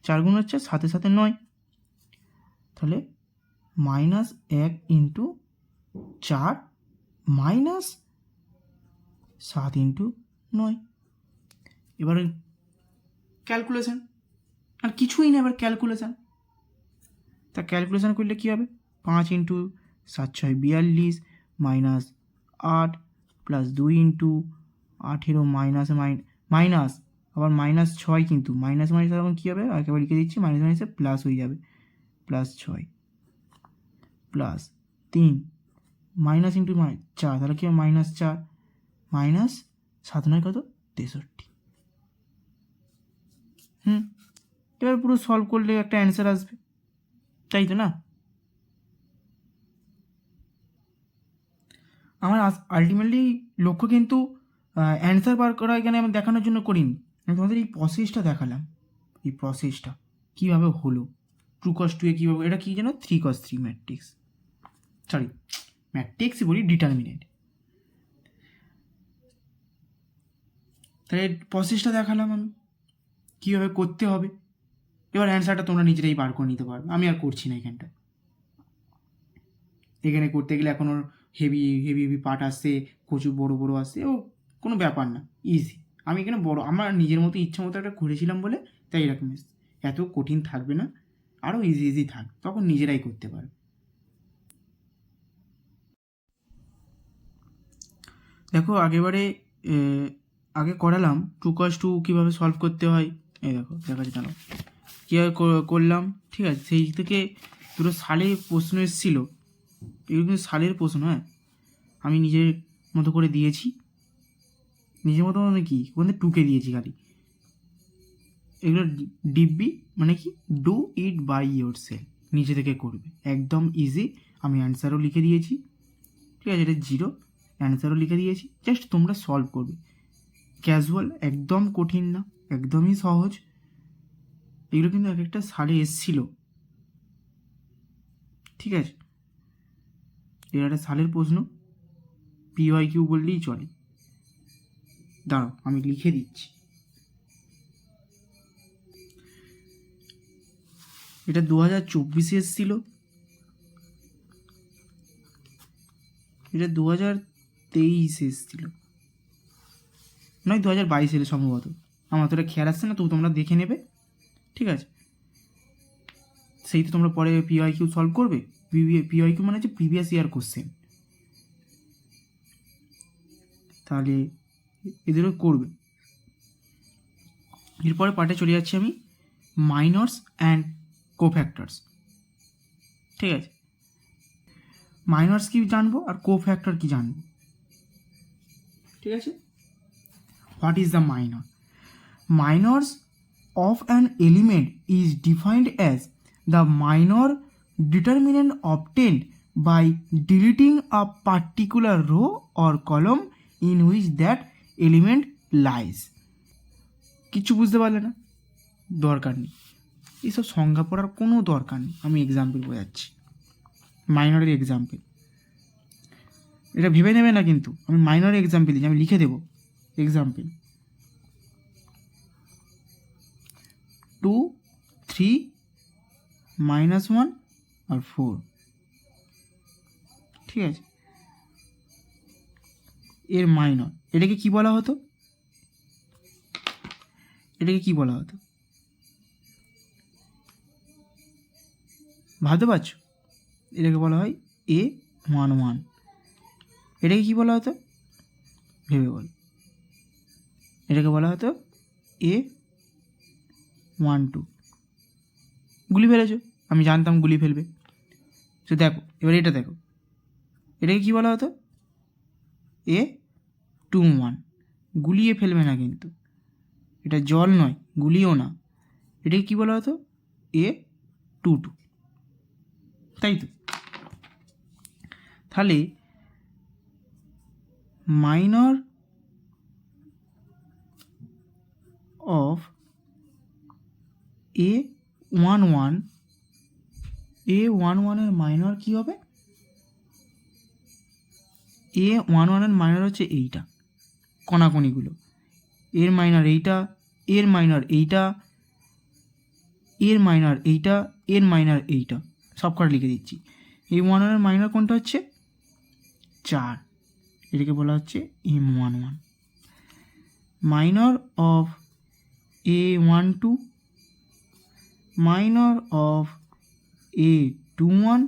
4 গুণ হচ্ছে 7 সাথে 9, তাহলে -1 × 4 মাইনাস 7 × 9। এবার ক্যালকুলেশান, আর কিছুই না, এবার ক্যালকুলেশান। তা ক্যালকুলেশান করলে কী হবে, 5 × 7 6 42 মাইনাস 8 প্লাস 2 × 18 মাইনাস আবার -6, কিন্তু মাইনাস তখন কী হবে, একেবারে লিখে দিচ্ছি, মাইনাসে প্লাস হয়ে যাবে, +6 প্লাস 3 মাইনাস ইন্টু 4, তাহলে কী হবে, -4 মাইনাস 7 9 কত, 63। এবার পুরো সলভ করলে একটা অ্যান্সার আসবে, তাই তো না। আমার আলটিমেটলি লক্ষ্য কিন্তু অ্যান্সার বার করা এখানে আমি দেখানোর জন্য করিনি, আমি তোমাদের এই প্রসেসটা দেখালাম, এই প্রসেসটা কীভাবে হলো, 2 × 2 কীভাবে, এটা কী যেন 3 × 3 ম্যাট্রিক্স, সরি ম্যাট্রিক্সই বলি, ডিটারমিনেন্ট। তাহলে প্রসেসটা দেখালাম আমি কীভাবে করতে হবে। এবার অ্যান্সারটা তোমরা নিজেরাই বার করে নিতে পারবে, আমি আর করছি না এখানটা। এখানে করতে গেলে এখনও হেভি হেভি হেভি পার্ট আসছে, প্রচুর বড় বড় আসছে, ও কোনো ব্যাপার না, ইজি। আমি এখানে বড় আমার নিজের মতো ইচ্ছা মতো একটা করেছিলাম বলে তাই এরকম এসছে, এত কঠিন থাকবে না, আরও ইজি ইজি থাকবে, তখন নিজেরাই করতে পারবে। দেখো আগে করালাম টু কস টু কীভাবে সলভ করতে হয়। এই দেখো দেখাচ্ছি, জানো কীভাবে করলাম, ঠিক আছে। সেই থেকে দুটো সালের প্রশ্ন এসেছিলো, এগুলো কিন্তু সালের প্রশ্ন, হ্যাঁ, আমি নিজের মতো করে দিয়েছি। নিজের মতো মানে কি, ওখানে টুকে দিয়েছি খালি। এগুলো ডিব্বি মানে কি, do it by yourself, নিজে থেকে করবে, একদম ইজি। আমি অ্যান্সারও লিখে দিয়েছি, ঠিক আছে, এটা 0, অ্যান্সারও লিখে দিয়েছি, জাস্ট তোমরা সলভ করবে। ক্যাজুয়াল, একদম কঠিন না, একদমই সহজ। এগুলো কিন্তু এক একটা সালে এসছিল, ঠিক আছে। এটা একটা সালের প্রশ্ন, PYQ বললেই চলে। দাঁড়াও আমি লিখে দিচ্ছি। এটা 2024 এসেছিল, এটা 2023 এসেছিল, নয় 2022 এলে সম্ভবত, আমার তো এটা খেয়াল আসছে না, তো তোমরা দেখে নেবে, ঠিক আছে। সেই তো তোমরা পরে PYQ সলভ করবে। PYQ মানে হচ্ছে প্রিভিয়াস ইয়ার কোশ্চেন, তাহলে এদেরও করবে। এরপরে পার্টে চলে যাচ্ছি আমি, মাইনরস অ্যান্ড কোফ্যাক্টরস, ঠিক আছে। মাইনরস কি জানবো আর কোফ্যাক্টর কি জানবো, ঠিক আছে। What is the minor? Minors of an element is defined as the minor determinant obtained by deleting a particular row or column in which that element lies. কিছু বুঝতে পারলে না, দরকার নেই, এইসব সংজ্ঞা পড়ার কোনো দরকার নেই। আমি এক্সাম্পল বোঝাচ্ছি, মাইনরের এক্সাম্পল, এটা ভেবে নেবে না কিন্তু, আমি মাইনরের এক্সাম্পল দিচ্ছি, আমি লিখে দেবো এক্সাম্পল। 2, 3, -1 আর 4, ঠিক আছে। এর মাইনর, এটাকে কি বলা হতো? ভাবতে পারছো? এটাকে বলা হয় A11। এটাকে কি বলা হতো ভেবে বল? এটাকে বলা হতো A12। গুলি ফেলেছো, আমি জানতাম গুলি ফেলবে। তো দেখো এবার এটা দেখো, এটাকে কি বলা হতো? A21। গুলিয়ে ফেলবে না কিন্তু, এটা জল নয়, গুলিও না। এটাকে কি বলা হতো? A22, তাই তো। তাহলে মাইনর অফ A11, A11 এর মাইনর কি হবে? A11 এর মাইনর হচ্ছে এইটা, কণাকণিগুলো। এর মাইনর এইটা, এর মাইনর এইটা, এর মাইনর এইটা, এর মাইনর এইটা, সব কটা লিখে দিচ্ছি। A11 এর মাইনর কোনটা হচ্ছে? 4, এটাকে বলা হচ্ছে M11। Minor of A12, minor of A21,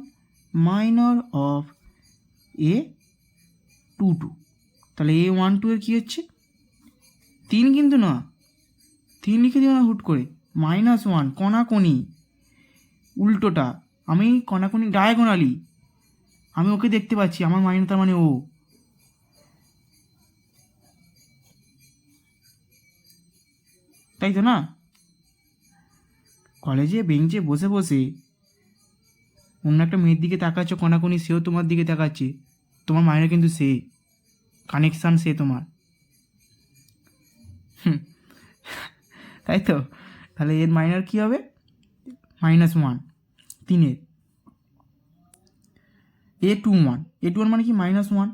minor of A22। তাহলে A12 এর কী হচ্ছে? 3 কিন্তু না, 3 লিখে দিও না হুট করে, -1, কণাকণি, উল্টোটা। আমি কণাকণি ডায়াগোনালি, আমি ওকে দেখতে পাচ্ছি, আমার মাইনর তার মানে ও। তাই তো না? কলেজে বেঞ্চে বসে বসে অন্য একটা মেয়ের দিকে তাকাচ্ছ কণাকণি, সেও তোমার দিকে তাকাচ্ছে, তোমার মাইনর কিন্তু সে, কানেকশান সে তোমার, তাই তো। তাহলে এর মাইনর কী হবে? -1, 3-এর। A21 মানে কি? -1।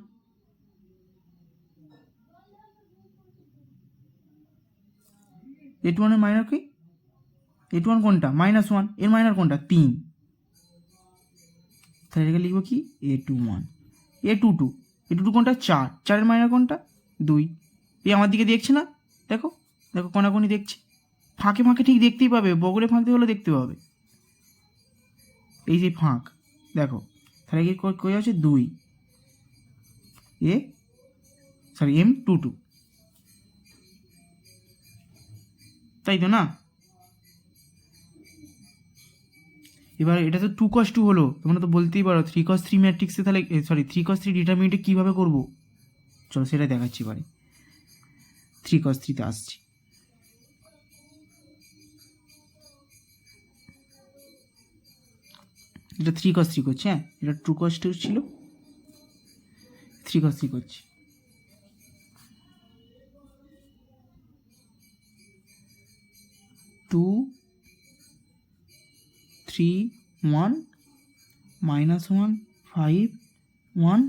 A21 এর মাইনর কি? A21 কোনটা? -1। এর মাইনর কোনটা? 3। তাহলে এটাকে লিখবো কি? A21। A22 কোনটা? 4। 4 এর মাইনর কোনটা? 2। এই আমার দিকে দেখছে না, দেখো দেখো, কণাকণি দেখছে, ফাঁকে ফাঁকে ঠিক দেখতেই পাবে, বগলে ফাঁকতে হলে দেখতে পাবে, এই যে ফাঁক দেখো। তাহলে কি কই আছে? 2। সরি M22, তাই তো না? এবার এটা তো 2 cos 2 হলো, তোমরা তো বলতেই পারো 3 cos 3 ম্যাট্রিক্সে তাহলে সরি 3 cos 3 ডিটারমিনেন্টে কীভাবে করবো। চলো সেটা দেখাচ্ছি এবারে। 3 cos 3 আসছি। এটা 3 cos 3 করছে, হ্যাঁ এটা 2 cos 2 ছিল, 3 cos 3 করছি। টু 3 1 -1 5 1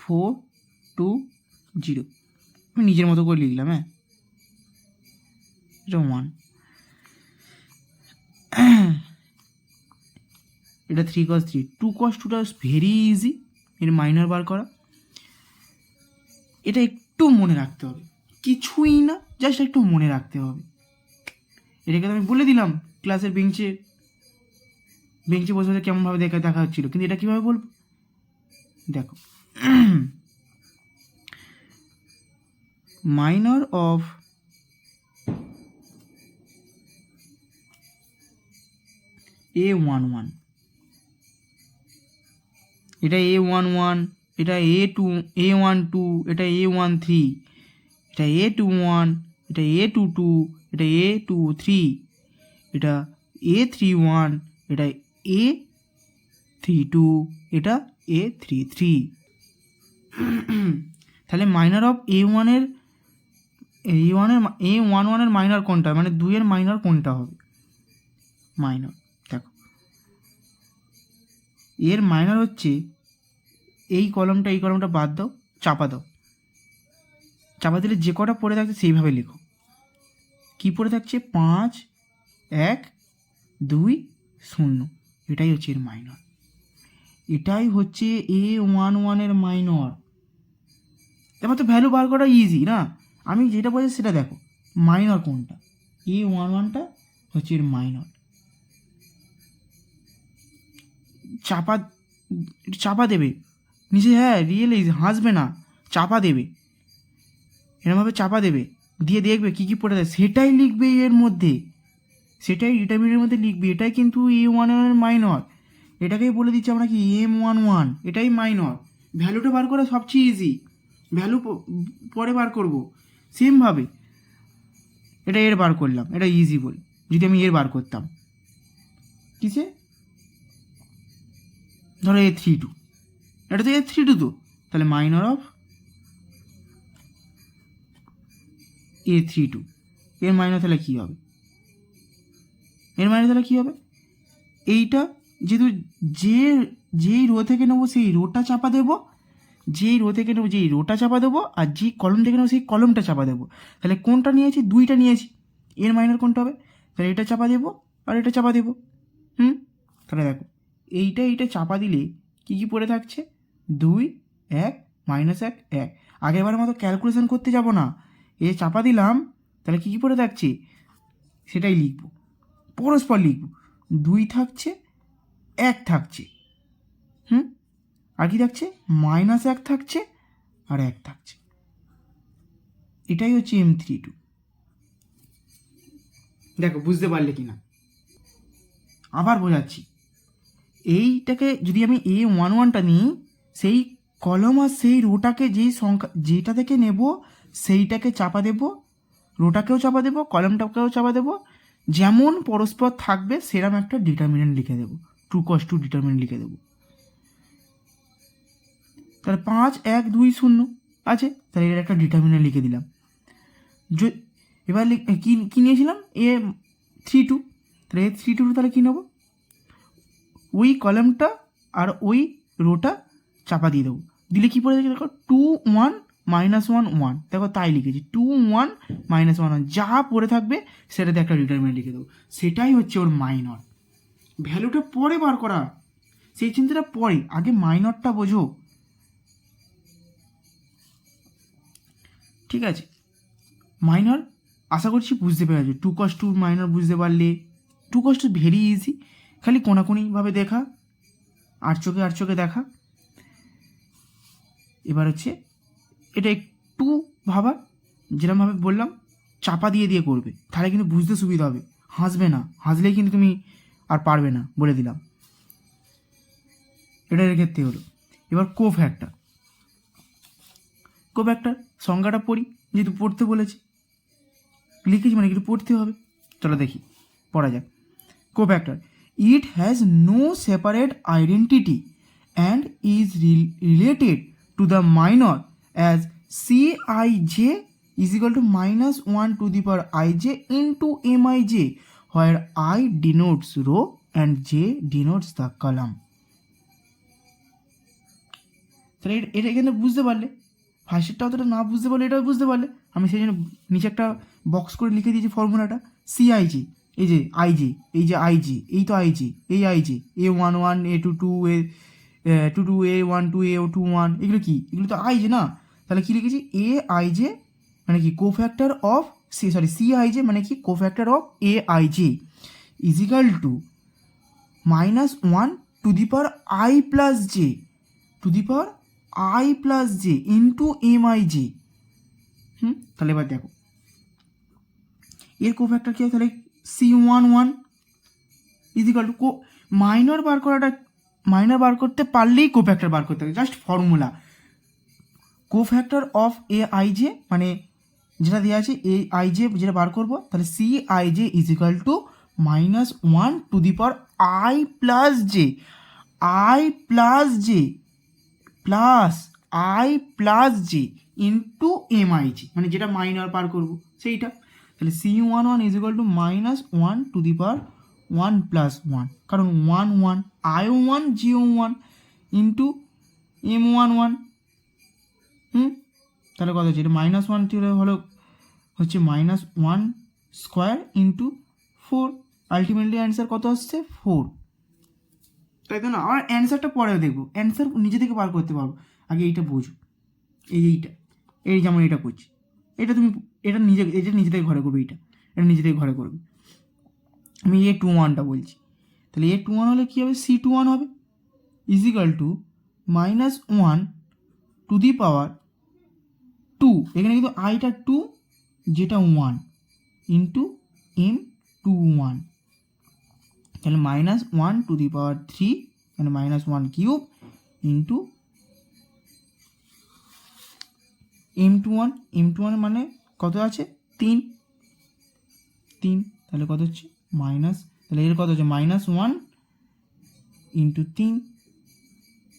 4 2 0, আমি নিজের মতো করে লিখলাম। হ্যাঁ এটা 1, এটা 3 cos 3। 2 cos 2টা ভেরি ইজি এর মাইনর বার করা। এটা একটু মনে রাখতে হবে, কিছুই না, জাস্ট একটু মনে রাখতে হবে। এটাকে তো আমি বলে দিলাম ক্লাসের বেঞ্চে বসে বসে কেমনভাবে দেখা হচ্ছিল, কিন্তু এটা কীভাবে বলবো দেখো। মাইনর অফ A11, এটা A11, এটা A12, এটা A13, এটা A21, এটা A22, এটা A23, এটা A31, এটা A32, এটা A33। তাহলে মাইনর অফ A11 মাইনর কোনটা, মানে 2 মাইনর কোনটা হবে? মাইনর দেখো, এর মাইনর হচ্ছে এই কলমটা বাদ দাও, চাপা দাও। চাপা দিলে যে কটা পড়ে থাকছে সেইভাবে লেখো। কি পড়ে থাকছে? 5 1 2 0, এটাই হচ্ছে এর মাইনর। এটাই হচ্ছে A11 মাইনর। এবার তো ভ্যালু বার করা ইজি না, আমি যেটা বলছি সেটা দেখো, মাইনর কোনটা? A11টা হচ্ছে এর মাইনর। চাপা দেবে নিচে, হ্যাঁ রিয়েলি হাসবে না, চাপা দেবে, এরমভাবে চাপা দেবে, দিয়ে দেখবে কী কী পড়ে দেয় সেটাই লিখবে এর মধ্যে, সেটাই ডিটারমিনেন্টের মধ্যে লিখবে। এটাই কিন্তু A11 মাইনর। এটাকেই বলে দিচ্ছি আমরা কি M11, এটাই মাইনর। ভ্যালুটা বার করা সবচেয়ে ইজি, ভ্যালু পরে বার করব সেমভাবে। এটা এর বার করলাম, এটা ইজি বল, যদি আমি এর বার করতাম কিসে, ধরো A32, এটা তো A32 তো, তাহলে মাইনর অফ A32, এর মাইনর তাহলে কী হবে? এইটা যেহেতু যেই রো থেকে নেবো সেই রোটা চাপা দেবো, যেই রো থেকে নেবো যেই রোটা চাপা দেবো, আর যেই কলম থেকে নেবো সেই কলমটা চাপা দেবো। তাহলে কোনটা নিয়েছি? 2টা নিয়েছি। এর মাইনর কোনটা হবে? তাহলে এটা চাপা দেবো আর এটা চাপা দেবো। তাহলে দেখো এইটা চাপা দিলে কী কী পড়ে থাকছে? 2 1 -1 1। আগেরবার মতো ক্যালকুলেশন করতে যাব না, এ চাপা দিলাম, তাহলে কী কী পড়ে থাকছে সেটাই লিখবো, পরস্পর লিখবো। 2 থাকছে, 1 থাকছে, আর কি থাকছে? -1 থাকছে আর 1 থাকছে। এটাই হচ্ছে M32। দেখো বুঝতে পারলে কি না? আবার বোঝাচ্ছি, এইটাকে যদি আমি A11টা নিই, সেই কলম আর সেই রোটাকে যেই সংখ্যা যেটা থেকে নেব সেইটাকে চাপা দেব, রোটাকেও চাপা দেব, কলমটাকেও চাপা দেব, যেমন পরস্পর থাকবে সেরকম একটা ডিটারমিনেন্ট লিখে দেবো, 2 cos 2 ডিটারমিনেন্ট লিখে দেবো। তাহলে 5 1 2 0 আছে, তাহলে এর একটা ডিটারমিনেন্ট লিখে দিলাম। এবার কী নিয়েছিলাম? A32, তাহলে A32 তাহলে কী নেবো? ওই কলমটা আর ওই রোটা চাপা দিয়ে দেবো, দিলে কী পড়ে থাকে দেখো? 2 1 -1 1, দেখো তাই লিখেছি 2 1 -1 1, যা পড়ে থাকবে সেটাতে একটা ডিটারমিনেন্ট লিখে দেবো, সেটাই হচ্ছে ওর মাইনর। ভ্যালুটা পরে বার করা, সেই চিন্তাটা পরে, আগে মাইনরটা বোঝো। ঠিক আছে, মাইনর আশা করছি বুঝতে পেরেছো। 2 cos 2 মাইনর বুঝতে পারলে, 2 cos 2 ভেরি ইজি, খালি কোনাকুনিভাবে দেখা, আর চোখে দেখা। এবার হচ্ছে এটা একটু ভাবার, যেরকমভাবে বললাম চাপা দিয়ে দিয়ে করবে, তাহলে কিন্তু বুঝতে সুবিধা হবে। হাসবে না, হাসলেই কিন্তু তুমি আর পারবে না, বলে দিলাম। এটার ক্ষেত্রে হলো। এবার কোফ্যাক্টর। কোফ্যাক্টর সংজ্ঞাটা পড়ি, যেহেতু পড়তে বলেছি, লিখেছি মানে একটু পড়তে হবে। চলো দেখি, পড়া যাক। Cofactor, it has no separate identity and is related to the minor as Cij is equal to -1 to the power ij into Mij, where I denotes row and j denotes the column. তাহলে এটা এখানে বুঝতে পারলে, ফার্স্টেরটা অতটা না বুঝতে পারলে এটাও বুঝতে পারলে। আমি সেই জন্য নিচে একটা বক্স করে লিখে দিয়েছি ফর্মুলাটা। Cij, এই যে আইজি, এই যে আইজি, এই তো আইজি, এই IG, A11 A22 A22 A12 A21, এগুলো কি? এগুলো তো আইজে না? তাহলে কি লিখেছি? এ আইজে মানে কি কোফ্যাক্টর অফ Cij মানে কি cofactor of Aij is equal to -1 to the power i plus J, two the power i plus J into Mij। তাহলে এবার দেখো এর কোফ্যাক্টর কি হয়, তাহলে C11 is equal to minor বার করতে পারলেই কোফ্যাক্টর বার করতে হবে, just formula. Cofactor of Aij মানে যেটা দেওয়া আছে Aij যেটা বার করবো, তাহলে Cij is equal to -1 to the power i plus J, i plus J plus i plus J into Mij, মানে যেটা মাইনর বার করবো সেইটা। তাহলে C11 is equal to -1 to the power 1 plus 1, কারণ 1 1 i1 j1 ইন্টু M11। তাহলে কত হচ্ছে? এটা -1 হলো হচ্ছে -1 স্কোয়ার ইন্টু 4, আলটিমেটলি অ্যান্সার কত আসছে? 4, তাই তো না? আর অ্যান্সারটা পরেও দেখবো, অ্যান্সার নিজে থেকে বার করতে পারবো, আগে এইটা বোঝো। এইটা এই যেমন এটা করছি, এটা তুমি এটা নিজে থেকে ঘরে করবে, এটা নিজে থেকে ঘরে করবে। আমি A21টা বলছি, তাহলে A21 হলে কী হবে? C21 হবে is equal to -1 to the power 2, এখানে কিন্তু আইটা 2 যেটা 1 ইন্টু M21, তাহলে -1 টু দি পাওয়ার 3 মানে -1 কিউব ইন্টু M21 মানে কত আছে? 3, তাহলে কত হচ্ছে? তাহলে এর কত হচ্ছে? -1 ইন্টু 3,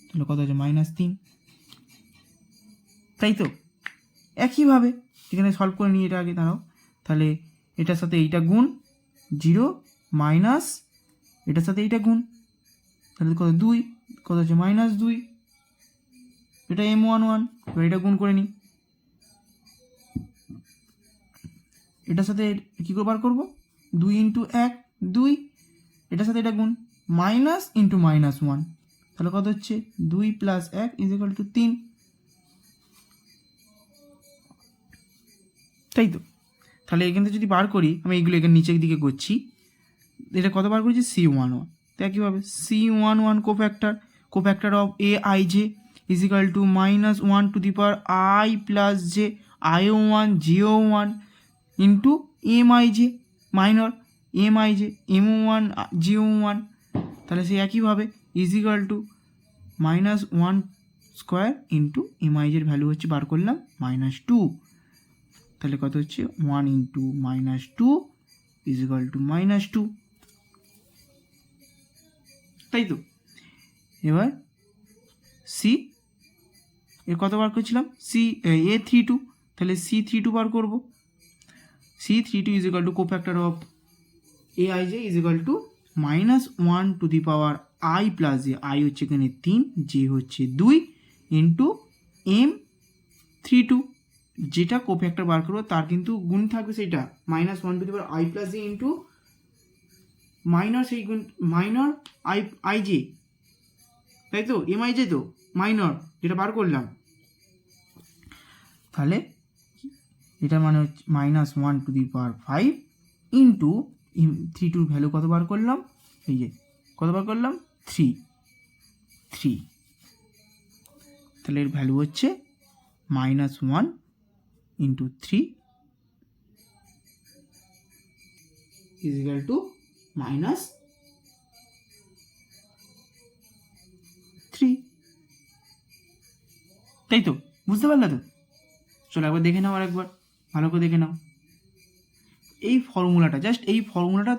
তাহলে কত হচ্ছে? -3, তাই তো? একইভাবে এখানে সলভ করে নিই এটা আগে, দাঁড়াও। তাহলে এটার সাথে এইটা গুণ 0 মাইনাস এটার সাথে এইটা গুণ, তাহলে কত? 2, কত হচ্ছে? -2, এটা M11, এবার এটা গুণ করে নিই। এটার সাথে কী করে বার করবো? 2 ইন্টু 1 2, এটার সাথে এটা গুণ মাইনাস ইন্টু -1, তাহলে কত হচ্ছে? 2 প্লাস 1 ইজ ইকাল টু 3, তাই তো? তাহলে এখান থেকে যদি বার করি, আমি এইগুলো এখানে নিচের দিকে করছি, এটা কত বার করেছি? C11, তো একইভাবে C11 cofactor of Aij is equal to -1 to the power i plus J i1 j1 into Mij minor Mij M1 j1, তাহলে সেই একইভাবে is equal to -1 square into Mij এর ভ্যালু হচ্ছে বার করলাম -2, তাহলে কত হচ্ছে? 1 ইন্টু -2 ইজ ইকাল টু -2, তাই তো? এবার সি এর কত বার করছিলাম? A32, তাহলে C32 বার করবো। C32 is equal two cofactor of Aij is equal to -1 to the power i plus J, i হচ্ছে এখানে 3, জে হচ্ছে 2 ইন্টু M32, যেটা কোফ্যাক্টর বার করবো তার কিন্তু গুণ থাকবে, সেইটা -1 to the power i plus J into minor সেই গুণ মাইনর Ij, তাই তো? Mij তো মাইনর যেটা বার করলাম, তাহলে এটা মানে হচ্ছে -1 to the power 5 into M32 value কত বার করলাম? এই যে কত বার করলাম? 3, তাহলে এর ভ্যালু হচ্ছে -1 into 3 is equal to minus 3। তাই তো, বুঝতে পারলে তো? চলো একবার দেখে নাও, আর একবার ভালো করে দেখে নাও। এই ফর্মুলাটা, জাস্ট এই ফর্মুলাটা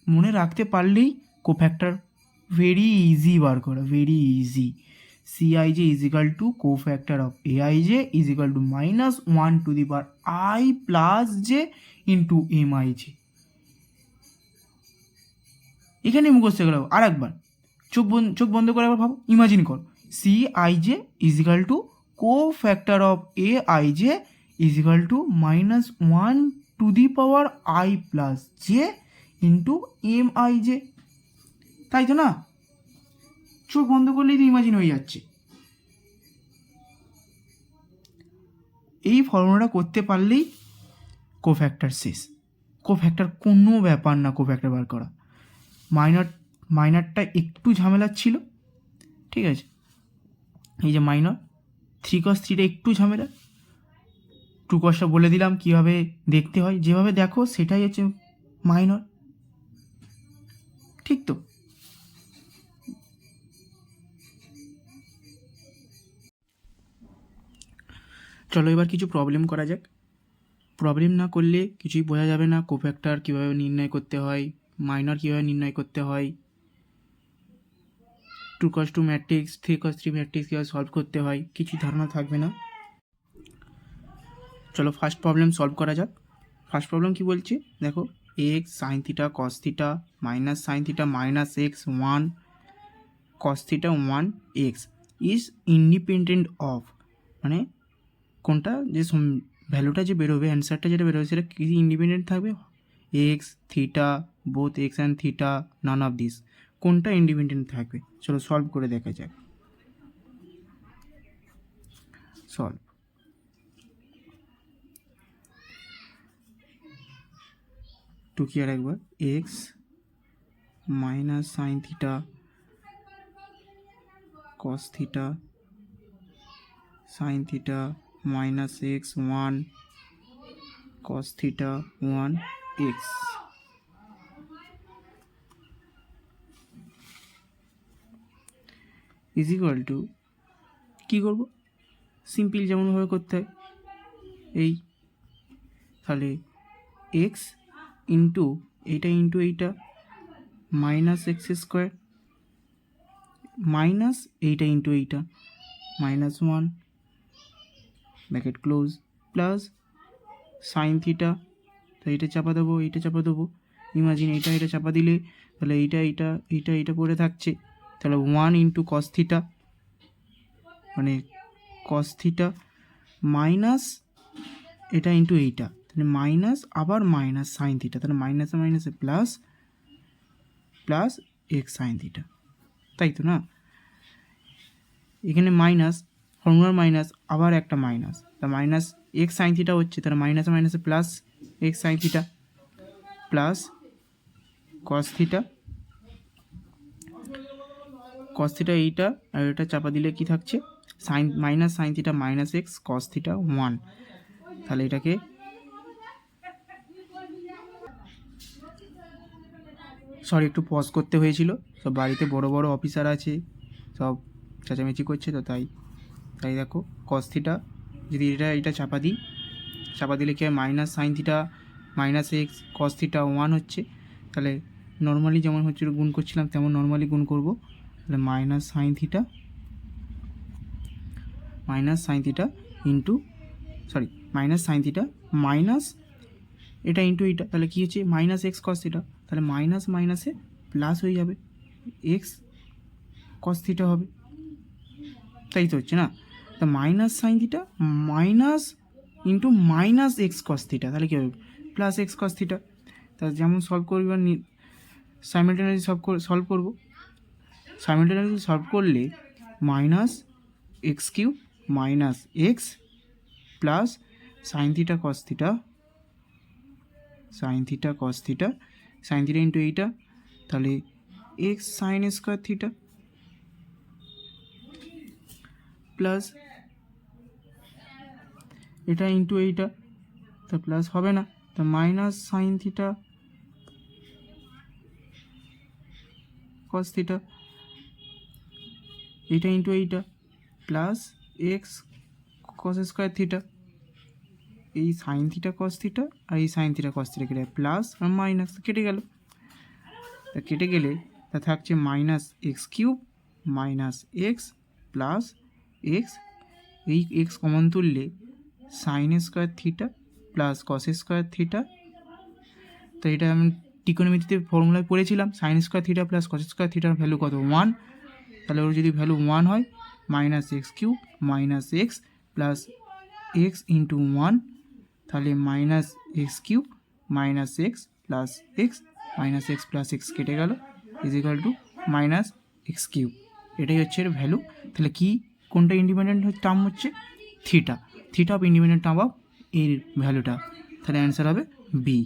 মনে রাখতে পারলেই কোফ্যাক্টর ভেরি ইজি বার করা, very easy. Cij is equal two cofactor of Aij is equal two minus 1 to the power i plus J into Mij। এখানে মুখস্থ করে আর একবার চোখ বন্ধ করে একবার ভাবো, ইমাজিন করো Cij is equal two cofactor of Aij is equal two minus 1 to the power i plus J into Mij। তাই তো না? চোখ বন্ধ করলেই তো ইমাজিন হয়ে যাচ্ছে। এই ফর্মুলাটা করতে পারলেই কোফ্যাক্টর শেষ। কোফ্যাক্টর কোনো ব্যাপার না, কোফ্যাক্টর বার করা। মাইনরটা একটু ঝামেলার ছিল, ঠিক আছে? এই যে মাইনর 3 cos 3টা একটু ঝামেলা, 2 cosটা বলে দিলাম কীভাবে দেখতে হয়, যেভাবে দেখো সেটাই হচ্ছে মাইনর, ঠিক তো? চলো এবার কিছু প্রবলেম করা যাক। প্রবলেম না করলে কিছুই বোঝা যাবে না, কোফ্যাক্টর কীভাবে নির্ণয় করতে হয়, মাইনর কীভাবে নির্ণয় করতে হয়, 2 cos 2 ম্যাট্রিক্স, 3 cos 3 ম্যাট্রিক্স কীভাবে সলভ করতে হয়, কিছু ধারণা থাকবে না। চলো ফার্স্ট প্রবলেম সলভ করা যাক। ফার্স্ট প্রবলেম কি বলছে দেখো, x sine theta cos theta minus sine theta minus X 1 cos theta 1 X is independent of, মানে কোনটা যে ভ্যালুটা যে বেরোবে, অ্যান্সারটা যেটা বেরোবে সেটা কি ইন্ডিপেন্ডেন্ট থাকবে? X theta, both x and theta, none of this, কোনটা ইন্ডিপেন্ডেন্ট থাকবে? চলো সলভ করে দেখা যাক। সলভ টু কি আর একবার, X minus sine theta cos theta sine theta minus X 1 cos theta 1 X is equal to, কী করবো? সিম্পল যেমনভাবে করতে হয়, এই তাহলে এক্স ইন্টু এইটা মাইনাস এক্স স্কোয়ার মাইনাস এইটা ইন্টু এইটা minus 1 bracket close plus sine theta, তো এইটা চাপা দেবো, এইটা চাপা দেবো, ইমাজিন এটা চাপা দিলে তাহলে এইটা পড়ে থাকছে, তাহলে 1 ইন্টু কস থিটা, মানে কস থিটা মাইনাস এটা ইন্টু এইটা, তাহলে মাইনাস আবার মাইনাস সাইন থিটা, তাহলে মাইনাসে মাইনাসে plus plus X sine theta, তাই তো না? এখানে মাইনাস, ফর্মুলার মাইনাস, আবার একটা মাইনাস, তা মাইনাস এক্স সাইন থিটা হচ্ছে, তাহলে মাইনাসে মাইনাসে plus X sine theta plus cos theta, cos theta এইটা আর এটা চাপা দিলে কি থাকছে, sine minus sine theta minus X cos theta 1, তাহলে এটাকে সরি একটু পজ করতে হয়েছিল, সব বাড়িতে বড় বড় অফিসার আছে, সব চেঁচামেচি করছে, তো তাই দেখো কস থিটা যদি এটা চাপা দিই, চাপা দিলে কি হয়, minus sine theta minus X cos theta 1 হচ্ছে, তাহলে নর্মালি যেমন হচ্ছে গুণ করছিলাম তেমন নর্মালি গুণ করব, তাহলে minus sine theta into minus sine theta minus এটা ইন্টু এইটা, তাহলে কী হচ্ছে মাইনাস এক্স কস থিটা, তাহলে মাইনাস মাইনাসে প্লাস হয়ে যাবে, এক্স কস থিটা হবে, তাই তো হচ্ছে না? তা minus sine theta minus into minus X cos theta, তাহলে কী হবে, প্লাস এক্স কস থিটা। তা যেমন সলভ করবি বা সাইমেলটেনিয়াসলি সলভ করবো, সাইমেলটেনিয়াসলি সলভ করলে minus x cube minus x plus sine theta cos theta into এইটা, তাহলে x sine square theta plus এটা ইন্টু এইটা, তো প্লাস হবে না, তো minus sine theta cos theta, এইটা ইন্টু এইটা plus x cos square theta, এই সাইন থিটা কস থিটা আর এই সাইন থিটা কস থিটা কেটে প্লাস আর মাইনাস কেটে গেল। তা কেটে গেলে তা থাকছে minus x cube minus x plus x, এই এক্স কমন তুললে sine square theta plus cos square theta. তো এটা আমি ত্রিকোণমিতিতে ফর্মুলায় পড়েছিলাম, sine square theta plus cos square থিটার ভ্যালু কত 1, তাহলে ওর যদি ভ্যালু 1 হয় minus x cube minus x plus x into 1, তাহলে minus x cube minus x plus x minus x plus x কেটে গেল is equal two minus x cube. এটাই হচ্ছে এর ভ্যালু। তাহলে কি কোনটা ইন্ডিপেন্ডেন্ট টার্ম হচ্ছে? Theta, theta of independent term of এর ভ্যালুটা, তাহলে অ্যান্সার হবে বি।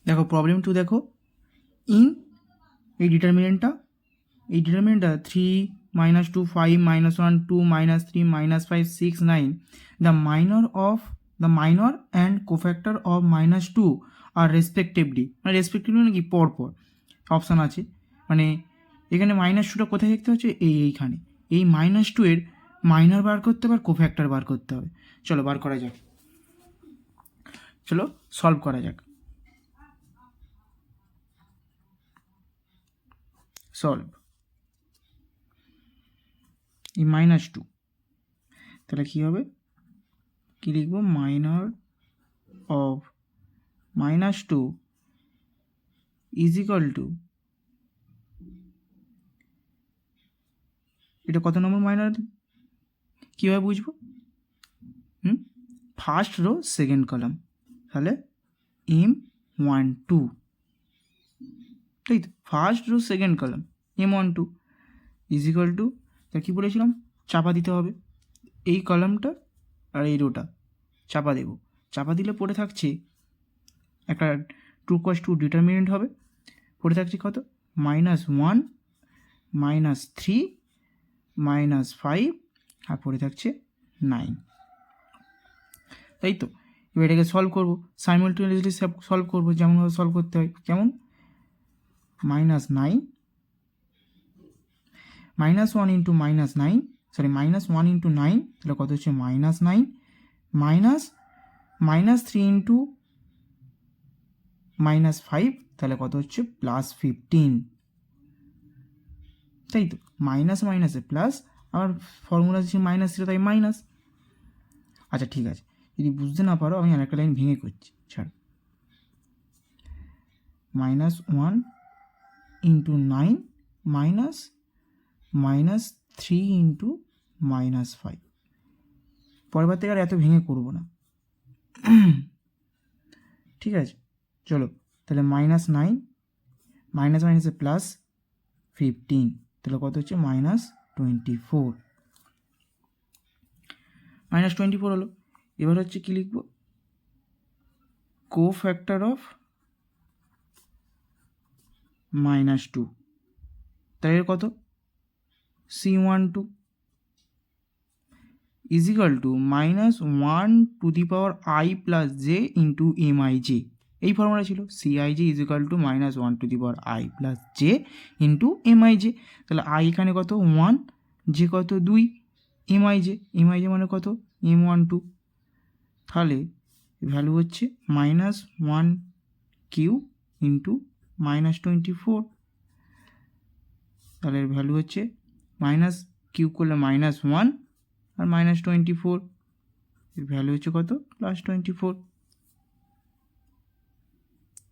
দেখো প্রবলেম 2 দেখো, ইন এই ডিটারমিনেন্টটা 3 -2 5 -1 2 -3 -5 6 9, the minor and cofactor of -2 are respectively, মানে রেসপেক্টিভলি মানে কি পরপর অপশান আছে, মানে এখানে -2টা কোথায় দেখতে হচ্ছে এইখানে, এই -2 এর মাইনর বার করতে হবে আর কোফ্যাক্টর বার করতে হবে। চলো বার করা যাক, চলো সলভ করা যাক। সলভ এই -2, তাহলে কী হবে, কী লিখব, minor of -2 is equal two, এটা কত নম্বর মাইনর কীভাবে বুঝবো? ফার্স্ট রো সেকেন্ড কলাম, তাহলে M12, তাই তো, first row second column M12 is equal two, তা কী বলেছিলাম, চাপা দিতে হবে এই কলামটা আর এই রোটা চাপা দেব, চাপা দিলে পড়ে থাকছে একটা 2 ডিটারমিনেন্ট হবে, পড়ে থাকছে কত, -1 -3 -5 আর পড়ে থাকছে 9, তাই তো। এবার এটাকে সলভ করবো, সাইমালটেনিয়াসলি সলভ করবো, যেমনভাবে সলভ করতে হয়, কেমন, -9 -1 ইন্টু -9, সরি -1 ইন্টু 9, তাহলে কত হচ্ছে -9 -3 ইন্টু -5, তাহলে কত হচ্ছে +15, তাই তো, মাইনাস মাইনাসে প্লাস, আবার ফর্মুলা হচ্ছে মাইনাস ছিল তাই মাইনাস। আচ্ছা ঠিক আছে, যদি বুঝতে না পারো আমি আরেকটা লাইন ভেঙে করছি, ছাড়, -1 ইন্টু 9 -3 ইন্টু -5, পরের বার থেকে আর এত ভেঙে করবো না, ঠিক আছে। চলো তাহলে -9 মাইনাস মাইনাসে +15, তাহলে কত হচ্ছে -24, -24 হলো। এবার হচ্ছে কি লিখব, কোফ্যাক্টর অফ -2, তাই এর কত, C12 is equal to -1 to the power i plus J into MIJ, এই ফর্মুলা ছিল, CIJ is equal to -1 to the power i plus J into MIJ, তাহলে i এখানে কত 1, যে কত 2, MIJ মানে কত M12, তাহলে ভ্যালু হচ্ছে -1 কিউ ইন্টু -24, তাহলে এর ভ্যালু হচ্ছে মাইনাস কিউব করলে -1 আর -24, এর ভ্যালু হচ্ছে কত +24,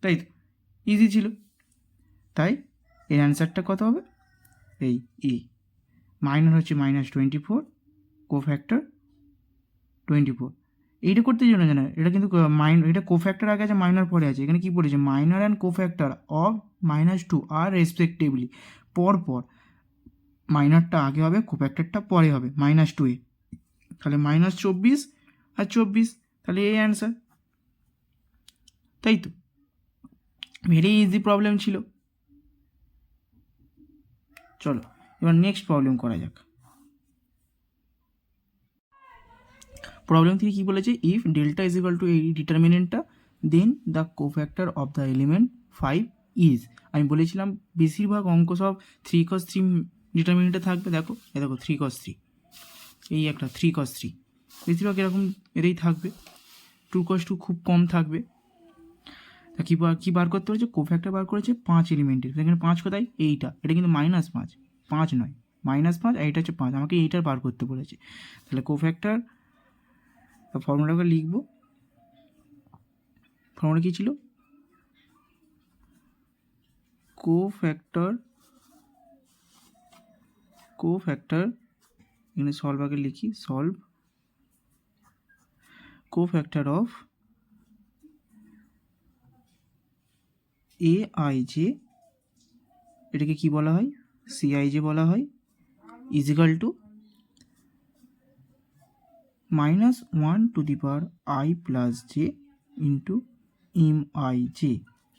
তাই তো, ইজি ছিল। তাই এর অ্যান্সারটা কত হবে, এই মাইনর হচ্ছে -24, কোফ্যাক্টর 24, এইটা করতে জন্য জানা, এটা কিন্তু এটা কোফ্যাক্টর আগে আছে মাইনর পরে আছে, এখানে কী পড়েছে, মাইনর অ্যান্ড কোফ্যাক্টর অফ -2 আর রেসপেক্টিভলি, পরপর মাইনরটা আগে হবে কোফ্যাক্টরটা পরে হবে -2 এ, তাহলে -24 আর 24, তাহলে এই অ্যান্সার, তাই তো, ভেরি ইজি প্রবলেম ছিল। চলো এবার নেক্সট প্রবলেম করা যাক। প্রবলেম 3 কী বলেছে, if delta is equal to এই ডিটারমিনেন্টটা then the cofactor of the element 5 is. আমি বলেছিলাম বেশিরভাগ অঙ্ক সব 3 cos 3 ডিটারমিনেন্টে থাকবে। দেখো এ দেখো 3 cos 3, এই একটা 3 cos 3, বেশিরভাগ এরকম এটাই থাকবে। 2 cos 2 খুব কম থাকবে। তা কী বার করতে পেরেছে, কোফ্যাক্টর বার করেছে 5 এলিমেন্টের। এখানে 5 কোথায়, এইটা, এটা কিন্তু -5, 5 নয়, -5, আর এটা হচ্ছে 5। আমাকে এইটার বার করতে বলেছে। তাহলে কোফ্যাক্টর ফর্মুলাকে লিখব। ফর্মুলা কী ছিল, কোফ্যাক্টর এখানে সলভ আগে লিখি, সলভ কোফ্যাক্টর অফ AIJ, এটাকে কি বলা হয়, CIJ বলা হয়, is equal to -1 to the power I plus J into MIJ।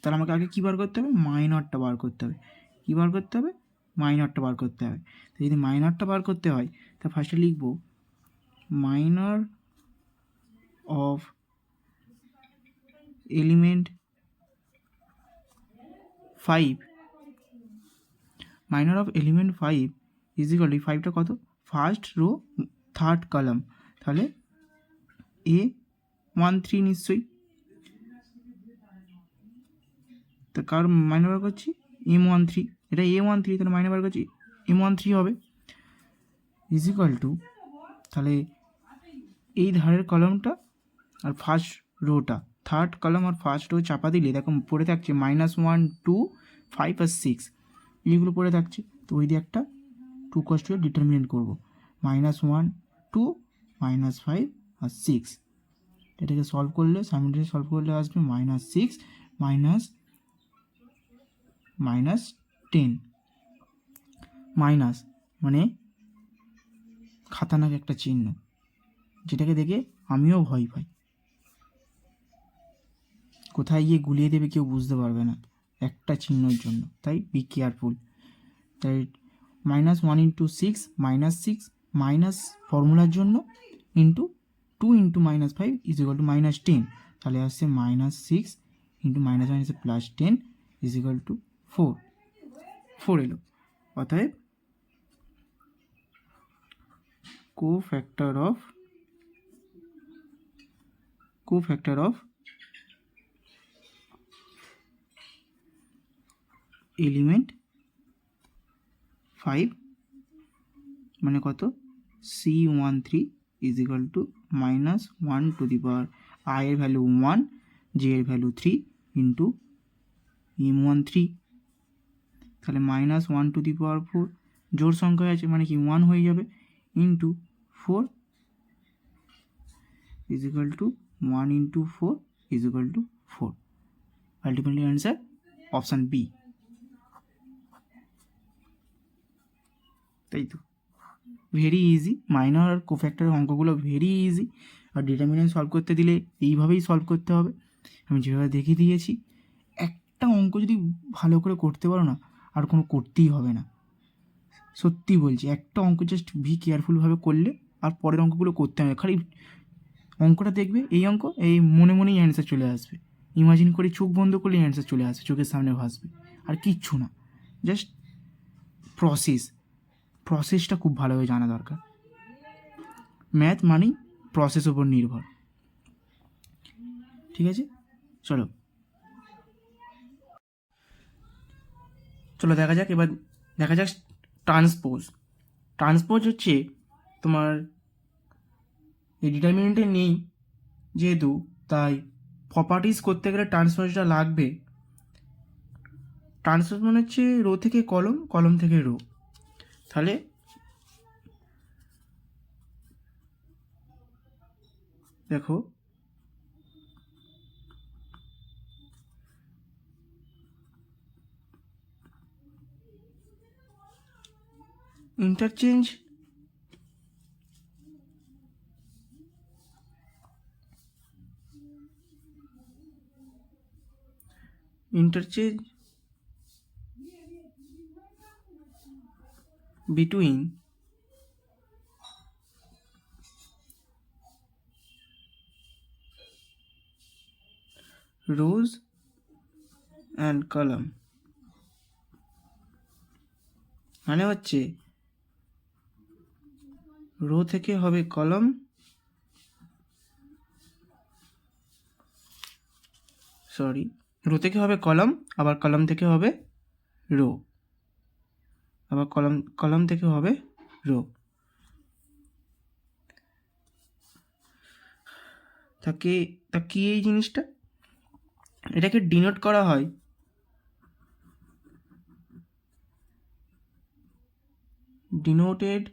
তাহলে আমাকে আগে কী বার করতে হবে, মাইনরটা বার করতে হবে। কী বার করতে হবে, মাইনরটা বার করতে হবে। তো যদি মাইনরটা বার করতে হয় তা ফার্স্টে লিখব minor of element 5, minor of element 5 is equal two, 5টা কত, ফার্স্ট রো থার্ড কলাম, তাহলে A13 নিশ্চয়ই। তো কার মাইনর বার করছি, M13, এটা A13, তাহলে মাইনর বার করছি M13 হবে, ইজ ইকুয়াল টু, তাহলে এই ধারের কলমটা আর ফার্স্ট রোটা, থার্ড কলাম আর ফার্স্ট রো চাপা দিলে দেখো পড়ে থাকছে -1 2 5 আর 6, এইগুলো পড়ে থাকছে। তো ওই দিয়ে একটা 2 cos 2 ডিটারমিনেন্ট করবো, -1 2 -5 আর 6। এটাকে সলভ করলে, সাইমেন্টালি সলভ করলে আসবে -6 -10, মাইনাস মানে খাতানাক একটা চিহ্ন, যেটাকে দেখে আমিও ভয় পাই, কোথায় গিয়ে গুলিয়ে দেবে কেউ বুঝতে পারবে না একটা চিহ্নর জন্য, তাই বি কেয়ারফুল। তাই -1 × 6 -6 মাইনাস ফর্মুলার জন্য ইন্টু 2 × -5 ইজ ইকুয়াল টু -10, তাহলে আসছে -6 ইন্টু -1 +10 ইজ ইকুয়াল টু 4 এলো। অতএব কোফ্যাক্টর অফ এলিমেন্ট 5 মানে কত, C13 is equal to -1 to the power I এর ভ্যালু 1, J এর ভ্যালু 3 ইন্টু M13, তাহলে -1 টু দি পাওয়ার 4, জোড় সংখ্যায় আছে মানে কি 1 হয়ে যাবে, into 4 is equal to 1 × 4 is equal to 4। Ultimately answer option B. তাই তো, ভেরি ইজি, মাইনর আর কোফ্যাক্টরের অঙ্কগুলো ভেরি ইজি। আর ডিটারমিনেন্ট সলভ করতে দিলে এইভাবেই সলভ করতে হবে, আমি যেভাবে দেখিয়ে দিয়েছি। একটা অঙ্ক যদি ভালো করে করতে পারো না, আর কোনো করতেই হবে না, সত্যি বলছি। একটা অঙ্ক জাস্ট বি কেয়ারফুলভাবে করলে আর পরের অঙ্কগুলো করতে হবে। খালি অঙ্কটা দেখবে, এই অঙ্ক এই মনে মনেই অ্যান্সার চলে আসবে, ইমাজিন করে চোখ বন্ধ করলেই অ্যান্সার চলে আসবে, চোখের সামনে ভাসবে, আর কিচ্ছু না। জাস্ট প্রসেসটা খুব ভালোভাবে জানা দরকার। ম্যাথ মানেই প্রসেস ওপর নির্ভর। ঠিক আছে, চলো দেখা যাক। এবার দেখা যাক ট্রান্সপোজ হচ্ছে তোমার এই ডিটারমিনেন্টে নেই যেহেতু, তাই প্রপার্টিস করতে গেলে ট্রান্সপোজটা লাগবে। ট্রান্সপোজ মানে হচ্ছে রো থেকে কলম, কলম থেকে রো। তাহলে দেখো interchange between rose and column, মানে হচ্ছে রো থেকে হবে কলাম, রো থেকে হবে কলাম, আবার কলাম থেকে হবে রো, আবার কলাম থেকে হবে রো। তা কি এই জিনিসটা, এটাকে ডিনোট করা হয় denoted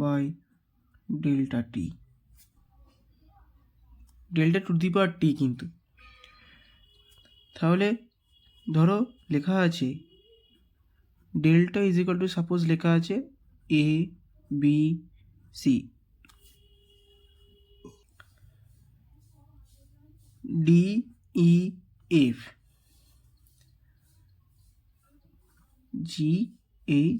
by delta T, delta to the power T. কিন্তু তাহলে ধরো লেখা আছে delta is equal to, suppose লেখা আছে A B C, D E F, G H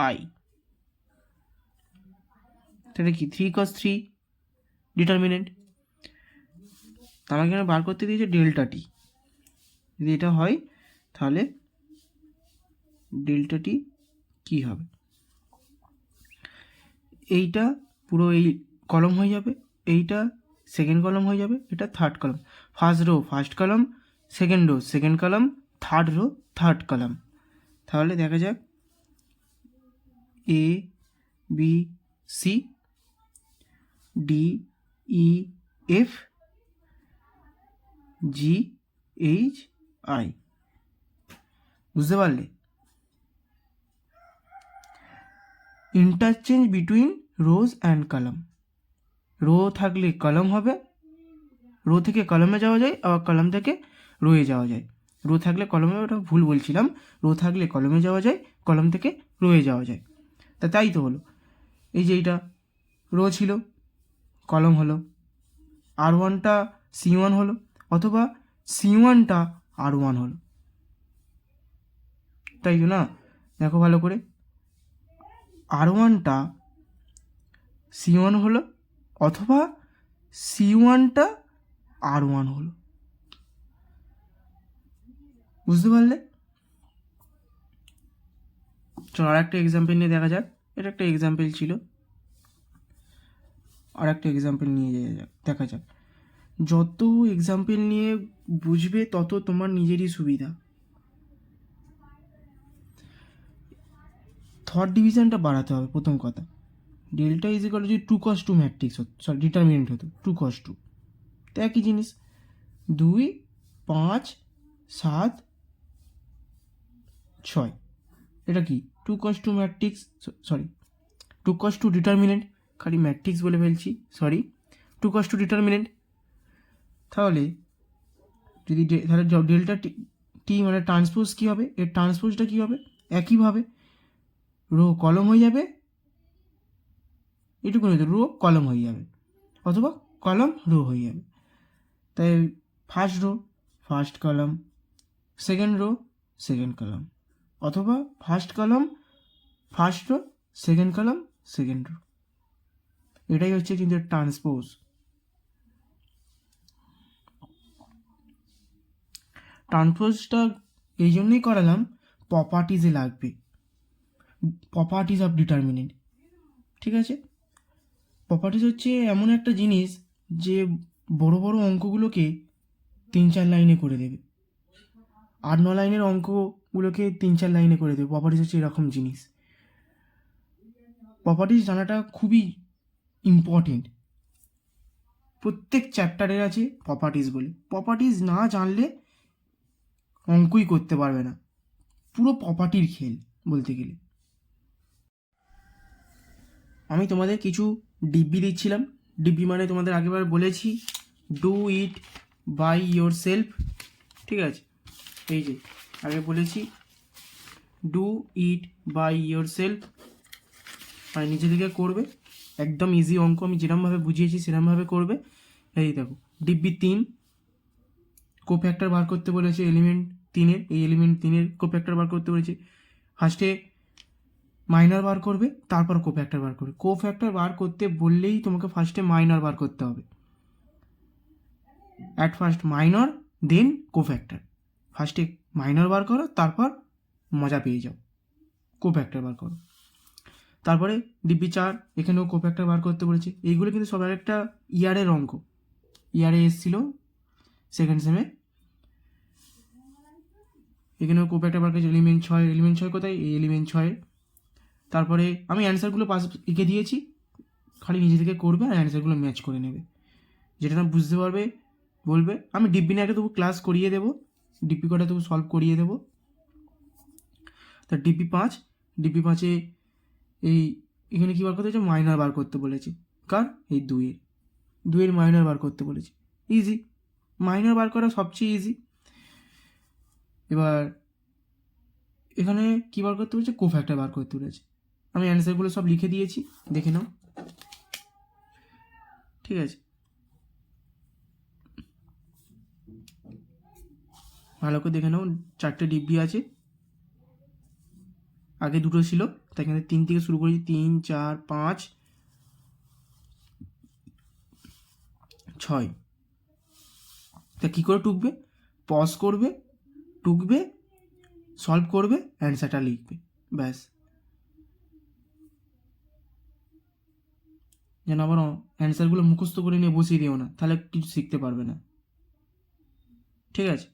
I, তাহলে কি 3 × 3 ডিটারমিনেন্ট। আমাকে এখানে বার করতে দিয়েছে ডেল্টা টি, যদি এটা হয় তাহলে ডেল্টা টি কী হবে, এইটা পুরো এই কলম হয়ে যাবে, এইটা সেকেন্ড কলম হয়ে যাবে, এটা third column, first row first column, second row second column, third row third column. তাহলে দেখা যাক A B C D E F G H I, বুঝতে পারলে? Interchange between rows and column, row থাকলে কলম হবে, রো থেকে কলমে যাওয়া যায়, আবার কলম থেকে রোয়ে যাওয়া যায়। রো থাকলে কলমে, ওটা ভুল বলছিলাম, রো থাকলে কলমে যাওয়া যায়, কলম থেকে রোয়ে যাওয়া যায়। তাই তো হলো, এই যে এইটা রো ছিল, কলম হলো, R1টা C1 হলো, অথবা C1টা R1 হলো, তাই তো না? দেখো ভালো করে, R1টা C1 হলো, অথবা C1টা R1 হলো, বুঝতে পারলে? চলো আর একটা এক্সাম্পল নিয়ে দেখা যাক। এটা একটা এক্সাম্পল ছিল, আর একটা এক্সাম্পল নিয়ে দেখা যাক। যত এক্সাম্পল নিয়ে বুঝবে তত তোমার নিজেরই সুবিধা। থট ডিভিশনটা বাড়াতে হবে প্রথম কথা। ডেল্টা ইজ ইকুয়াল যদি 2 × 2 ম্যাট্রিক্স হতো, সরি ডিটারমিনেন্ট হতো 2 × 2, তো একই জিনিস, 2 5 7 6, এটা কি 2 × 2 ম্যাট্রিক্স, সরি 2 × 2 ডিটারমিনেন্ট, খালি ম্যাট্রিক্স বলে ফেলছি, সরি 2 × 2 ডিটারমিনেন্ট। তাহলে যদি তাহলে ডেল্টা টি মানে ট্রান্সপোজ কী হবে, এর ট্রান্সপোজটা কী হবে, একইভাবে রো কলম হয়ে যাবে, এটুকু নয়, রো কলম হয়ে যাবে, অথবা কলম রো হয়ে যাবে। তাই first row first column, second row second কলম, অথবা ফার্স্ট কলম ফার্স্ট রো সেকেন্ড কলম সেকেন্ড রো, এটাই হচ্ছে কিন্তু ট্রান্সপোজ। ট্রান্সপোজটা এই জন্যই করালাম, প্রপার্টিজে লাগবে, প্রপার্টিজ অফ ডিটারমিনেন্ট, ঠিক আছে? প্রপার্টিজ হচ্ছে এমন একটা জিনিস যে বড় বড় অঙ্কগুলোকে 3-4 লাইনে করে দেবে, 8-9 লাইনের অঙ্কগুলোকে 3-4 লাইনে করে দেবে। প্রপার্টিজ হচ্ছে এরকম জিনিস। প্রপার্টিজ জানাটা খুবই ইম্পর্টেন্ট, প্রত্যেক চ্যাপ্টারের আছে প্রপার্টিজ বলে। প্রপার্টিজ না জানলে অঙ্কই করতে পারবে না, পুরো প্রপার্টির খেল বলতে গেলে। আমি তোমাদের কিছু ডিব্বি দিচ্ছিলাম, ডিব্বি মানে তোমাদের আগেবার বলেছি do it by yourself, ঠিক আছে? এই যে আগে বলেছি do it by yourself, মানে নিজে থেকে করবে, একদম ইজি অঙ্ক, আমি যেরকমভাবে বুঝিয়েছি সেরকমভাবে করবে। এই দেখো ডিব্বি 3, কোফ্যাক্টর বার করতে বলেছে এলিমেন্ট 3-এর, এই এলিমেন্ট 3-এর কোফ্যাক্টর বার করতে বলেছে। ফার্স্টে মাইনর বার করবে, তারপর কোফ্যাক্টর বার করবে। কোফ্যাক্টর বার করতে বললেই তোমাকে ফার্স্টে মাইনর বার করতে হবে। At first minor, then cofactor. ফার্স্টে মাইনর বার করো, তারপর মজা পেয়ে যাও, কোফ্যাক্টর বার করো। তারপরে ডিপি 4, এখানেও কোফ্যাক্টর বার করতে বলেছে। এইগুলো কিন্তু সব একটা ইয়ারের অঙ্ক, ইয়ারে এসেছিলো সেকেন্ড সেমে। এখানেও কোফ্যাক্টর বার করেছে। এলিমেন্ট 6, এলিমেন্ট 6 কোথায়? এই এলিমেন্ট 6। তারপরে আমি অ্যান্সারগুলো পাস লিখে দিয়েছি, খালি নিজে থেকে করবে আর অ্যান্সারগুলো ম্যাচ করে নেবে। যেটা না বুঝতে পারবে বলবে। আমি ডিপি না একটা তবু ক্লাস করিয়ে দেবো, ডিপি কটা তবু সলভ করিয়ে দেবো। তা ডিপি 5, ডিপি 5-এ এই এখানে কী বার করতে হচ্ছে? মাইনর বার করতে বলেছে। কার? এই 2-এর মাইনর বার করতে বলেছে। ইজি, মাইনর বার করা সবচেয়ে ইজি। এবার এখানে কী বার করতে বলেছে? কোফ্যাক্টর বার করতে বলেছে। আমি অ্যান্সারগুলো সব লিখে দিয়েছি, দেখে নাও। ঠিক আছে, ভালো করে দেখে নাও। 4টে ডিব্বি আছে, আগে 2টো ছিল, তাই এখানে 3 থেকে শুরু করেছি। 3, 4, 5, 6। তা কী করে টুকবে? পজ করবে, টুকবে, সলভ করবে, অ্যান্সারটা লিখবে, ব্যাস। যেন আবার অ্যান্সারগুলো মুখস্থ করে নিয়ে বসিয়ে দিও না, তাহলে কিছু শিখতে পারবে না। ঠিক আছে।